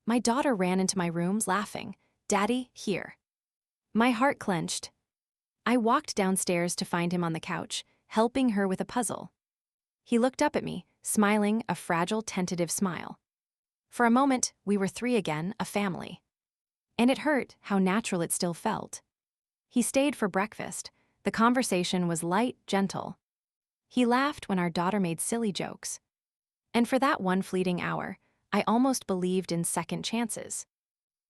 My daughter ran into my rooms laughing, Daddy, here. My heart clenched. I walked downstairs to find him on the couch, helping her with a puzzle. He looked up at me, smiling, a fragile, tentative smile. For a moment, we were three again, a family. And it hurt how natural it still felt. He stayed for breakfast. The conversation was light, gentle. He laughed when our daughter made silly jokes. And for that one fleeting hour, I almost believed in second chances.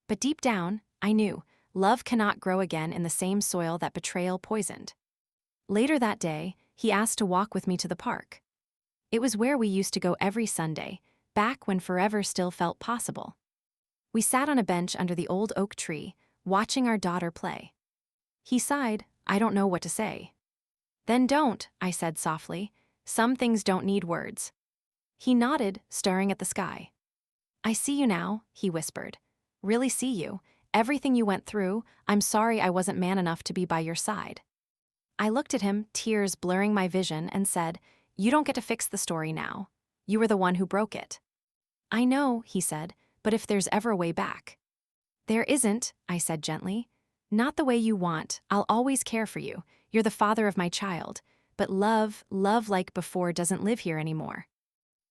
But deep down, I knew love cannot grow again in the same soil that betrayal poisoned. Later that day, he asked to walk with me to the park. It was where we used to go every Sunday, back when forever still felt possible. We sat on a bench under the old oak tree, watching our daughter play. He sighed, I don't know what to say. Then don't, I said softly. Some things don't need words. He nodded, staring at the sky. I see you now, he whispered. Really see you. Everything you went through, I'm sorry I wasn't man enough to be by your side. I looked at him, tears blurring my vision, and said, you don't get to fix the story now. You were the one who broke it. I know, he said, but if there's ever a way back. There isn't, I said gently. Not the way you want. I'll always care for you. You're the father of my child. But love like before doesn't live here anymore.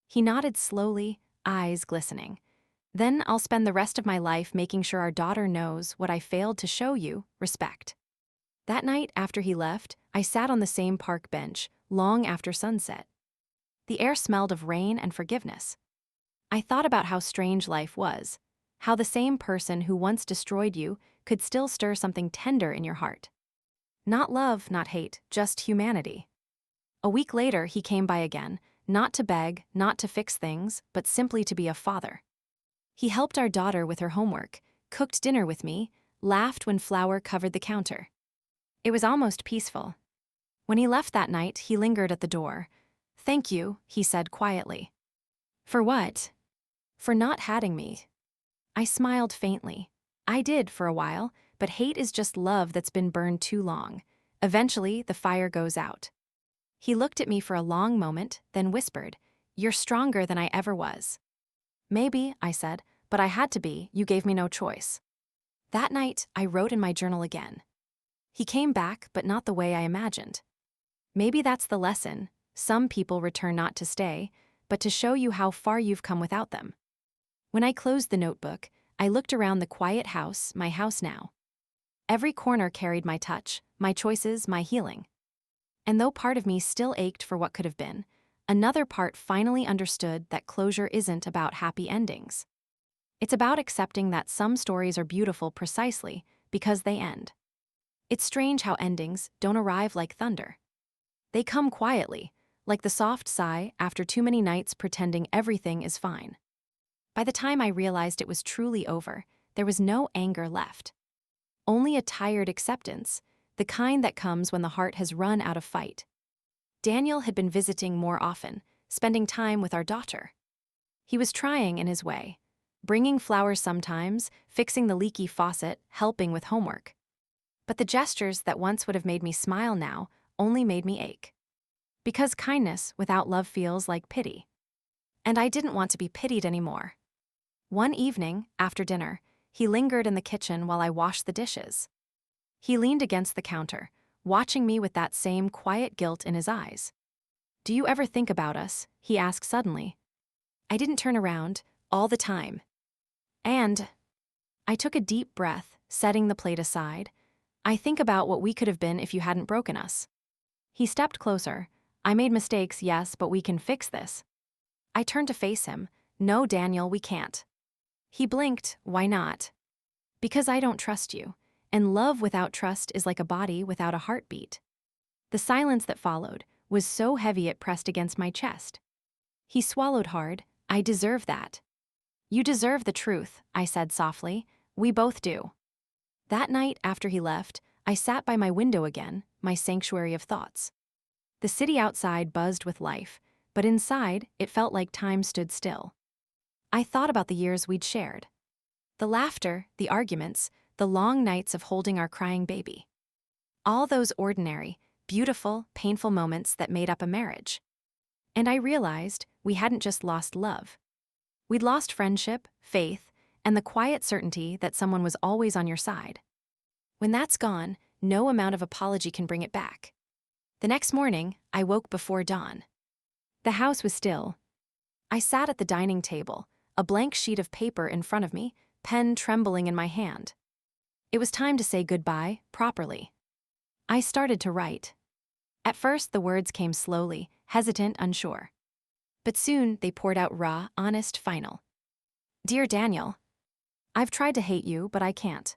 He nodded slowly, eyes glistening. Then I'll spend the rest of my life making sure our daughter knows what I failed to show you, respect. That night after he left, I sat on the same park bench, long after sunset. The air smelled of rain and forgiveness. I thought about how strange life was, how the same person who once destroyed you could still stir something tender in your heart. Not love, not hate, just humanity. A week later, he came by again, not to beg, not to fix things, but simply to be a father. He helped our daughter with her homework, cooked dinner with me, laughed when flour covered the counter. It was almost peaceful. When he left that night, he lingered at the door. "Thank you," he said quietly. "For what?" "For not hating me." I smiled faintly. I did for a while, but hate is just love that's been burned too long. Eventually, the fire goes out. He looked at me for a long moment, then whispered, "You're stronger than I ever was." "Maybe," I said, "but I had to be. You gave me no choice." That night, I wrote in my journal again. He came back, but not the way I imagined. Maybe that's the lesson. Some people return not to stay, but to show you how far you've come without them. When I closed the notebook, I looked around the quiet house, my house now. Every corner carried my touch, my choices, my healing. And though part of me still ached for what could have been, another part finally understood that closure isn't about happy endings. It's about accepting that some stories are beautiful precisely because they end. It's strange how endings don't arrive like thunder. They come quietly, like the soft sigh after too many nights pretending everything is fine. By the time I realized it was truly over, there was no anger left. Only a tired acceptance, the kind that comes when the heart has run out of fight. Daniel had been visiting more often, spending time with our daughter. He was trying in his way, bringing flowers sometimes, fixing the leaky faucet, helping with homework. But the gestures that once would have made me smile now only made me ache. Because kindness without love feels like pity. And I didn't want to be pitied anymore. One evening, after dinner, he lingered in the kitchen while I washed the dishes. He leaned against the counter, watching me with that same quiet guilt in his eyes. "Do you ever think about us?" he asked suddenly. I didn't turn around, all the time. And I took a deep breath, setting the plate aside. "I think about what we could have been if you hadn't broken us." He stepped closer. "I made mistakes, yes, but we can fix this." I turned to face him. "No, Daniel, we can't." He blinked. "Why not?" "Because I don't trust you, and love without trust is like a body without a heartbeat." The silence that followed was so heavy it pressed against my chest. He swallowed hard. "I deserve that." "You deserve the truth," I said softly. "We both do." That night after he left, I sat by my window again, my sanctuary of thoughts. The city outside buzzed with life, but inside it felt like time stood still. I thought about the years we'd shared. The laughter, the arguments, the long nights of holding our crying baby. All those ordinary, beautiful, painful moments that made up a marriage. And I realized we hadn't just lost love. We'd lost friendship, faith, and the quiet certainty that someone was always on your side. When that's gone, no amount of apology can bring it back. The next morning, I woke before dawn. The house was still. I sat at the dining table, a blank sheet of paper in front of me, pen trembling in my hand. It was time to say goodbye, properly. I started to write. At first, the words came slowly, hesitant, unsure. But soon, they poured out raw, honest, final. "Dear Daniel, I've tried to hate you, but I can't.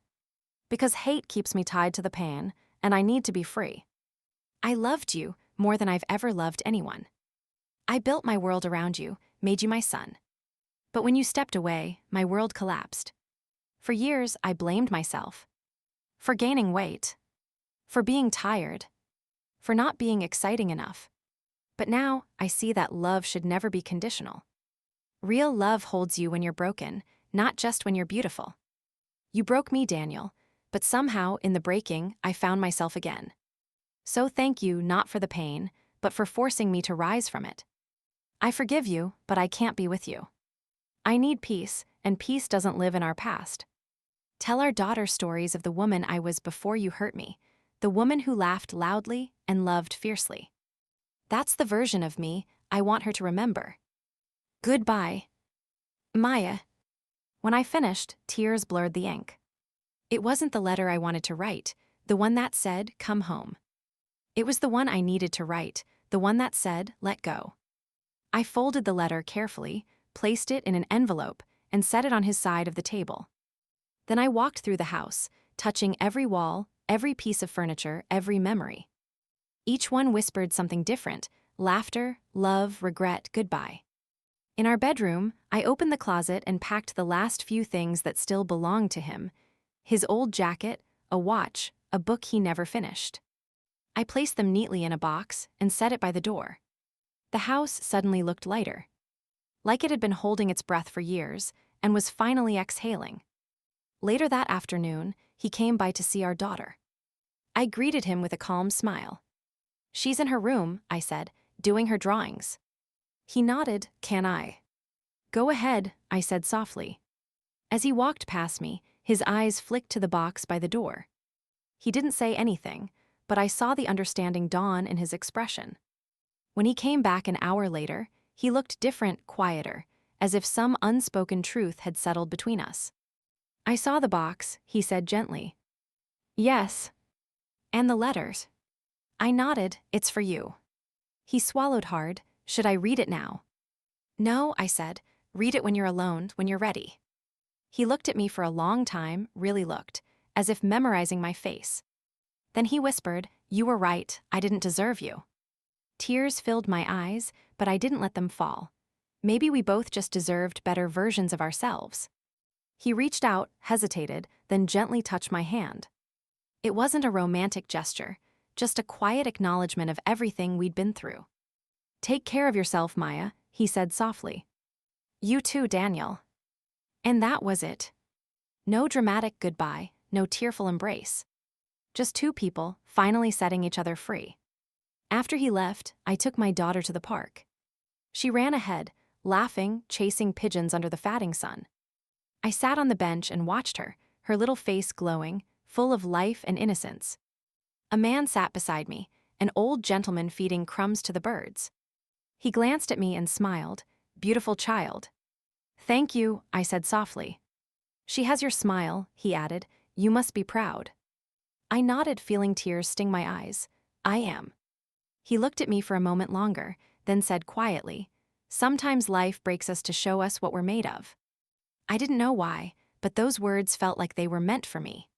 Because hate keeps me tied to the pain, and I need to be free. I loved you more than I've ever loved anyone. I built my world around you, made you my son. But when you stepped away, my world collapsed. For years, I blamed myself. For gaining weight. For being tired. For not being exciting enough. But now, I see that love should never be conditional. Real love holds you when you're broken, not just when you're beautiful. You broke me, Daniel, but somehow, in the breaking, I found myself again. So thank you not for the pain, but for forcing me to rise from it. I forgive you, but I can't be with you. I need peace, and peace doesn't live in our past. Tell our daughter stories of the woman I was before you hurt me, the woman who laughed loudly and loved fiercely. That's the version of me I want her to remember. Goodbye, Maya. When I finished, tears blurred the ink. It wasn't the letter I wanted to write, the one that said, "Come home." It was the one I needed to write, the one that said, "Let go." I folded the letter carefully, placed it in an envelope, and set it on his side of the table. Then I walked through the house, touching every wall, every piece of furniture, every memory. Each one whispered something different: laughter, love, regret, goodbye. In our bedroom, I opened the closet and packed the last few things that still belonged to him: his old jacket, a watch, a book he never finished. I placed them neatly in a box and set it by the door. The house suddenly looked lighter, like it had been holding its breath for years and was finally exhaling. Later that afternoon, he came by to see our daughter. I greeted him with a calm smile. "She's in her room," I said, "doing her drawings." He nodded. "Can I?" "Go ahead," I said softly. As he walked past me, his eyes flicked to the box by the door. He didn't say anything, but I saw the understanding dawn in his expression. When he came back an hour later, he looked different, quieter, as if some unspoken truth had settled between us. "I saw the box," he said gently. "Yes." "And the letters?" I nodded. "It's for you." He swallowed hard. "Should I read it now?" "No," I said. "Read it when you're alone, when you're ready." He looked at me for a long time, really looked, as if memorizing my face. Then he whispered, "You were right, I didn't deserve you." Tears filled my eyes, but I didn't let them fall. Maybe we both just deserved better versions of ourselves. He reached out, hesitated, then gently touched my hand. It wasn't a romantic gesture, just a quiet acknowledgement of everything we'd been through. "Take care of yourself, Maya," he said softly. "You too, Daniel." And that was it. No dramatic goodbye, no tearful embrace. Just two people finally setting each other free. After he left, I took my daughter to the park. She ran ahead, laughing, chasing pigeons under the fatting sun. I sat on the bench and watched her, her little face glowing, full of life and innocence. A man sat beside me, an old gentleman feeding crumbs to the birds. He glanced at me and smiled. "Beautiful child." "Thank you," I said softly. "She has your smile," he added. "You must be proud." I nodded, feeling tears sting my eyes. "I am." He looked at me for a moment longer, then said quietly, "Sometimes life breaks us to show us what we're made of." I didn't know why, but those words felt like they were meant for me.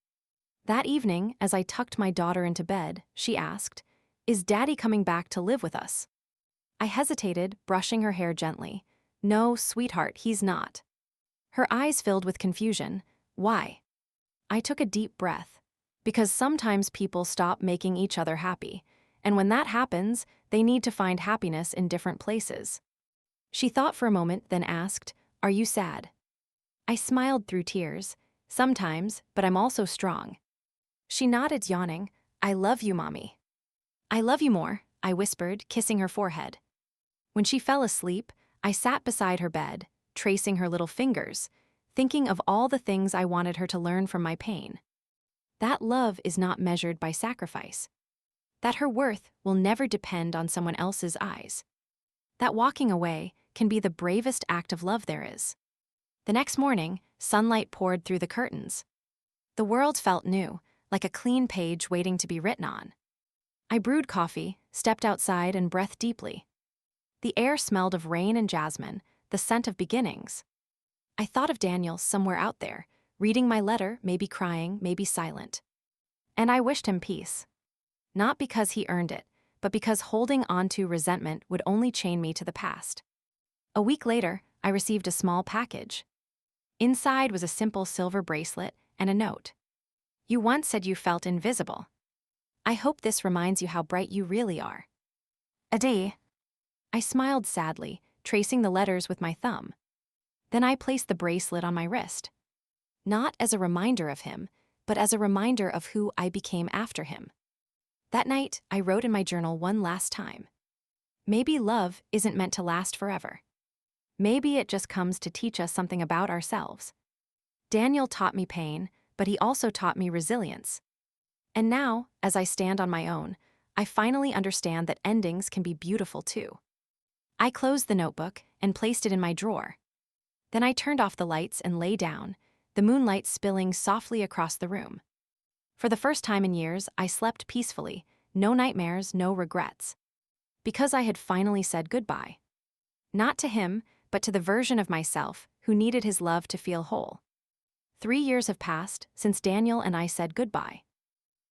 That evening, as I tucked my daughter into bed, she asked, "Is Daddy coming back to live with us?" I hesitated, brushing her hair gently. "No, sweetheart, he's not." Her eyes filled with confusion. "Why?" I took a deep breath. "Because sometimes people stop making each other happy, and when that happens, they need to find happiness in different places." She thought for a moment, then asked, "Are you sad?" I smiled through tears. "Sometimes, but I'm also strong." She nodded, yawning. "I love you, Mommy." "I love you more," I whispered, kissing her forehead. When she fell asleep, I sat beside her bed, tracing her little fingers, thinking of all the things I wanted her to learn from my pain. That love is not measured by sacrifice. That her worth will never depend on someone else's eyes. That walking away can be the bravest act of love there is. The next morning, sunlight poured through the curtains. The world felt new, like a clean page waiting to be written on. I brewed coffee, stepped outside, and breathed deeply. The air smelled of rain and jasmine, the scent of beginnings. I thought of Daniel somewhere out there, reading my letter, maybe crying, maybe silent. And I wished him peace. Not because he earned it, but because holding on to resentment would only chain me to the past. A week later, I received a small package. Inside was a simple silver bracelet and a note. "You once said you felt invisible. I hope this reminds you how bright you really are. Adi." I smiled sadly, tracing the letters with my thumb. Then I placed the bracelet on my wrist. Not as a reminder of him, but as a reminder of who I became after him. That night, I wrote in my journal one last time. Maybe love isn't meant to last forever. Maybe it just comes to teach us something about ourselves. Daniel taught me pain, but he also taught me resilience. And now, as I stand on my own, I finally understand that endings can be beautiful too. I closed the notebook and placed it in my drawer. Then I turned off the lights and lay down, the moonlight spilling softly across the room. For the first time in years, I slept peacefully, no nightmares, no regrets. Because I had finally said goodbye. Not to him, but to the version of myself who needed his love to feel whole. 3 years have passed since Daniel and I said goodbye.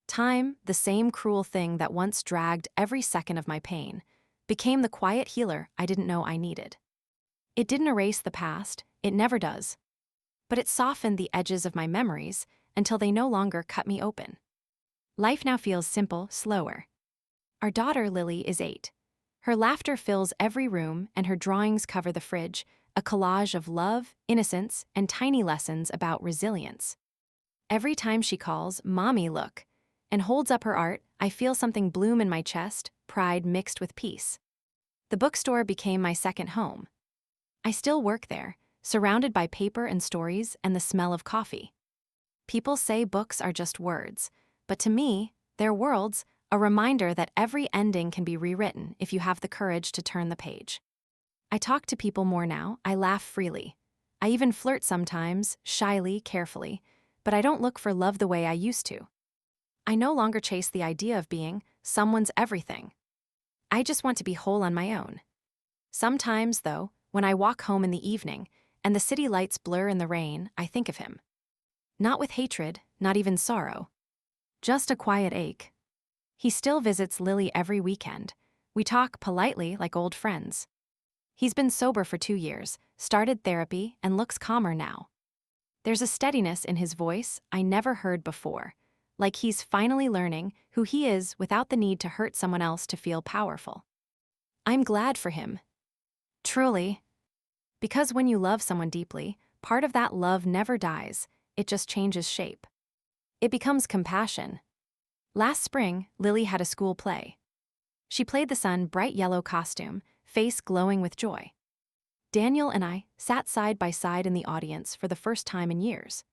Time, the same cruel thing that once dragged every second of my pain, became the quiet healer I didn't know I needed. It didn't erase the past, it never does. But it softened the edges of my memories until they no longer cut me open. Life now feels simple, slower. Our daughter Lily is 8. Her laughter fills every room and her drawings cover the fridge, a collage of love, innocence, and tiny lessons about resilience. Every time she calls, "Mommy, look," and holds up her art, I feel something bloom in my chest, pride mixed with peace. The bookstore became my second home. I still work there, surrounded by paper and stories and the smell of coffee. People say books are just words, but to me, they're worlds, a reminder that every ending can be rewritten if you have the courage to turn the page. I talk to people more now, I laugh freely. I even flirt sometimes, shyly, carefully, but I don't look for love the way I used to. I no longer chase the idea of being someone's everything. I just want to be whole on my own. Sometimes, though, when I walk home in the evening and the city lights blur in the rain, I think of him. Not with hatred, not even sorrow. Just a quiet ache. He still visits Lily every weekend. We talk politely like old friends. He's been sober for 2 years, started therapy, and looks calmer now. There's a steadiness in his voice I never heard before, like he's finally learning who he is without the need to hurt someone else to feel powerful. I'm glad for him. Truly. Because when you love someone deeply, part of that love never dies, it just changes shape. It becomes compassion. Last spring, Lily had a school play. She played the son bright yellow costume, face glowing with joy. Daniel and I sat side by side in the audience for the first time in years.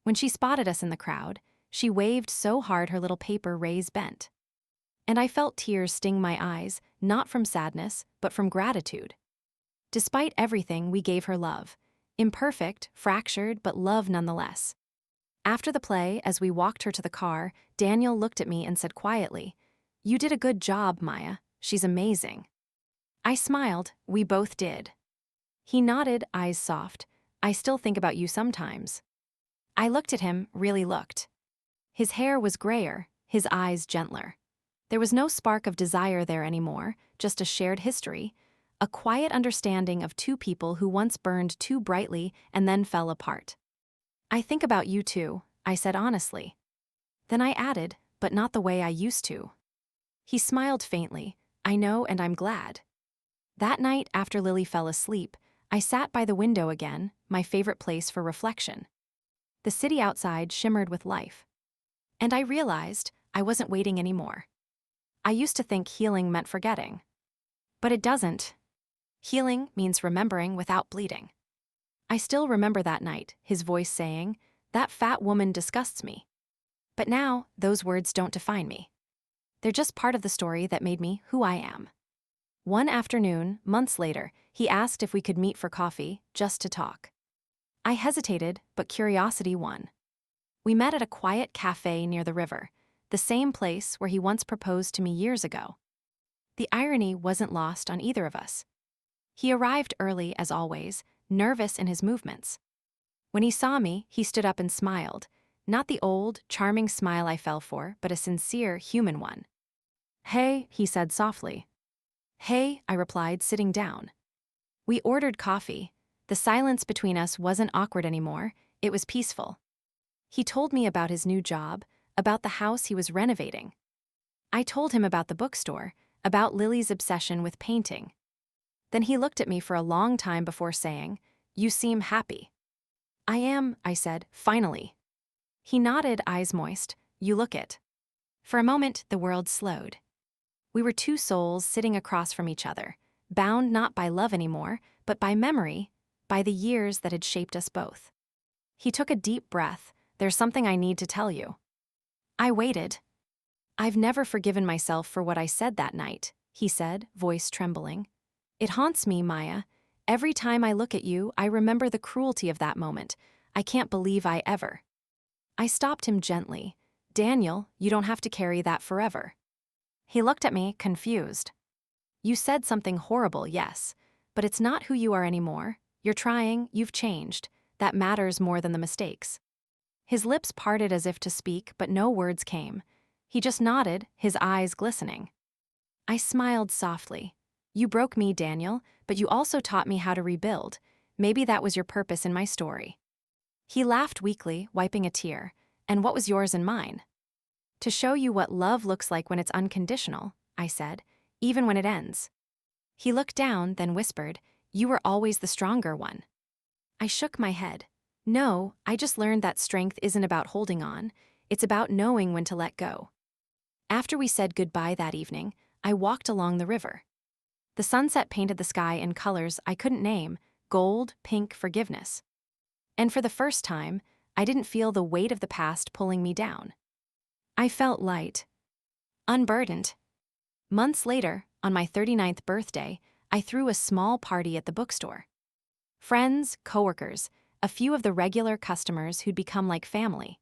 When she spotted us in the crowd, she waved so hard her little paper rays bent. And I felt tears sting my eyes, not from sadness, but from gratitude. Despite everything, we gave her love. Imperfect, fractured, but love nonetheless. After the play, as we walked her to the car, Daniel looked at me and said quietly, "You did a good job, Maya. She's amazing." I smiled, we both did. He nodded, eyes soft. "I still think about you sometimes." I looked at him, really looked. His hair was grayer, his eyes gentler. There was no spark of desire there anymore, just a shared history, a quiet understanding of two people who once burned too brightly and then fell apart. "I think about you too," I said honestly. Then I added, "But not the way I used to." He smiled faintly. "I know, and I'm glad." That night, after Lily fell asleep, I sat by the window again, my favorite place for reflection. The city outside shimmered with life. And I realized I wasn't waiting anymore. I used to think healing meant forgetting. But it doesn't. Healing means remembering without bleeding. I still remember that night, his voice saying, "That fat woman disgusts me." But now, those words don't define me. They're just part of the story that made me who I am. One afternoon, months later, he asked if we could meet for coffee, just to talk. I hesitated, but curiosity won. We met at a quiet cafe near the river, the same place where he once proposed to me years ago. The irony wasn't lost on either of us. He arrived early, as always, nervous in his movements. When he saw me, he stood up and smiled, not the old, charming smile I fell for, but a sincere, human one. "Hey," he said softly. "Hey," I replied, sitting down. We ordered coffee. The silence between us wasn't awkward anymore, it was peaceful. He told me about his new job, about the house he was renovating. I told him about the bookstore, about Lily's obsession with painting. Then he looked at me for a long time before saying, "You seem happy." "I am," I said, "finally." He nodded, eyes moist. "You look it." For a moment, the world slowed. We were two souls sitting across from each other, bound not by love anymore, but by memory, by the years that had shaped us both. He took a deep breath. There's something I need to tell you. I waited. I've never forgiven myself for what I said that night, he said, voice trembling. It haunts me, Maya. Every time I look at you, I remember the cruelty of that moment. I can't believe I ever. I stopped him gently. Daniel, you don't have to carry that forever. He looked at me, confused. You said something horrible, yes, but it's not who you are anymore. You're trying, you've changed. That matters more than the mistakes. His lips parted as if to speak, but no words came. He just nodded, his eyes glistening. I smiled softly. You broke me, Daniel, but you also taught me how to rebuild. Maybe that was your purpose in my story. He laughed weakly, wiping a tear. And what was yours and mine? To show you what love looks like when it's unconditional, I said, even when it ends. He looked down, then whispered, you were always the stronger one. I shook my head. No, I just learned that strength isn't about holding on. It's about knowing when to let go. After we said goodbye that evening, I walked along the river. The sunset painted the sky in colors I couldn't name, gold, pink, forgiveness. And for the first time, I didn't feel the weight of the past pulling me down. I felt light, unburdened. Months later, on my 39th birthday, I threw a small party at the bookstore. Friends, coworkers, a few of the regular customers who'd become like family.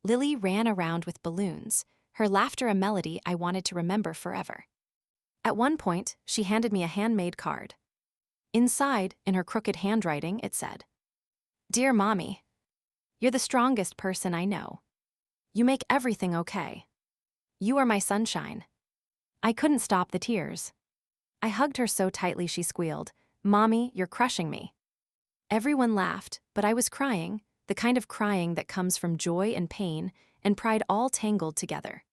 Lily ran around with balloons, her laughter a melody I wanted to remember forever. At one point, she handed me a handmade card. Inside, in her crooked handwriting, it said, Dear Mommy, you're the strongest person I know. You make everything okay. You are my sunshine. I couldn't stop the tears. I hugged her so tightly she squealed, Mommy, you're crushing me. Everyone laughed, but I was crying, the kind of crying that comes from joy and pain and pride all tangled together.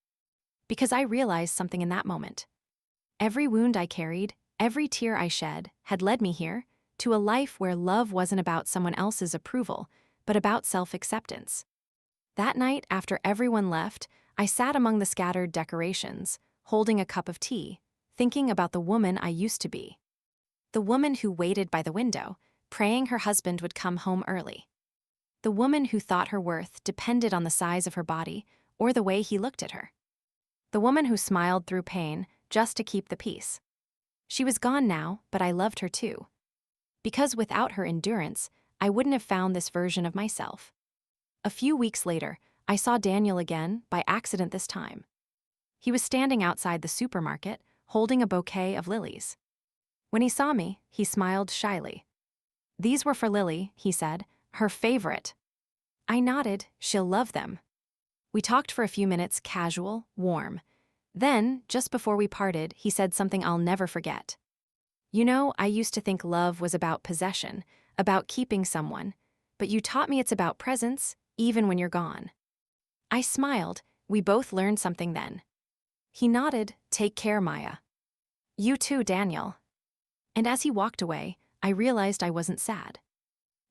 Because I realized something in that moment. Every wound I carried, every tear I shed, had led me here, to a life where love wasn't about someone else's approval, but about self-acceptance. That night, after everyone left, I sat among the scattered decorations, holding a cup of tea, thinking about the woman I used to be. The woman who waited by the window, praying her husband would come home early. The woman who thought her worth depended on the size of her body or the way he looked at her. The woman who smiled through pain just to keep the peace. She was gone now, but I loved her too. Because without her endurance, I wouldn't have found this version of myself. A few weeks later, I saw Daniel again, by accident this time. He was standing outside the supermarket, holding a bouquet of lilies. When he saw me, he smiled shyly. These were for Lily, he said, her favorite. I nodded, she'll love them. We talked for a few minutes, casual, warm. Then, just before we parted, he said something I'll never forget. You know, I used to think love was about possession, about keeping someone, but you taught me it's about presence, even when you're gone. I smiled, we both learned something then. He nodded, take care, Maya. You too, Daniel. And as he walked away, I realized I wasn't sad.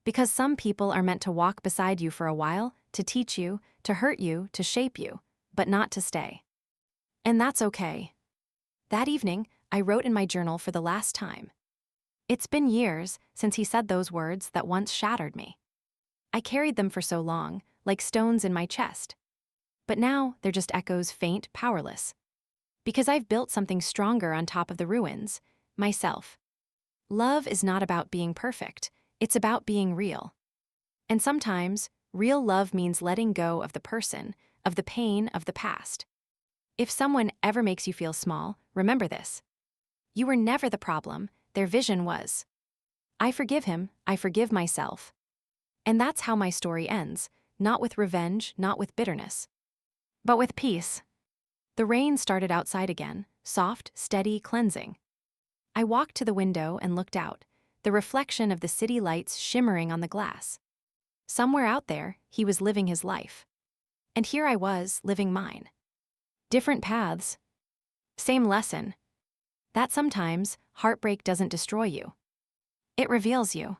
Because some people are meant to walk beside you for a while, to teach you, to hurt you, to shape you, but not to stay. And that's okay. That evening, I wrote in my journal for the last time. It's been years since he said those words that once shattered me. I carried them for so long, like stones in my chest. But now they're just echoes, faint, powerless. Because I've built something stronger on top of the ruins, myself. Love is not about being perfect, it's about being real. And sometimes, real love means letting go of the person, of the pain of the past. If someone ever makes you feel small, remember this. You were never the problem, their vision was. I forgive him, I forgive myself. And that's how my story ends, not with revenge, not with bitterness, but with peace. The rain started outside again, soft, steady, cleansing. I walked to the window and looked out, the reflection of the city lights shimmering on the glass. Somewhere out there, he was living his life. And here I was, living mine. Different paths. Same lesson. That sometimes, heartbreak doesn't destroy you. It reveals you.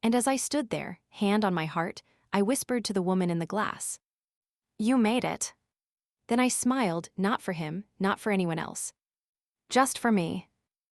And as I stood there, hand on my heart, I whispered to the woman in the glass. You made it. Then I smiled, not for him, not for anyone else. Just for me.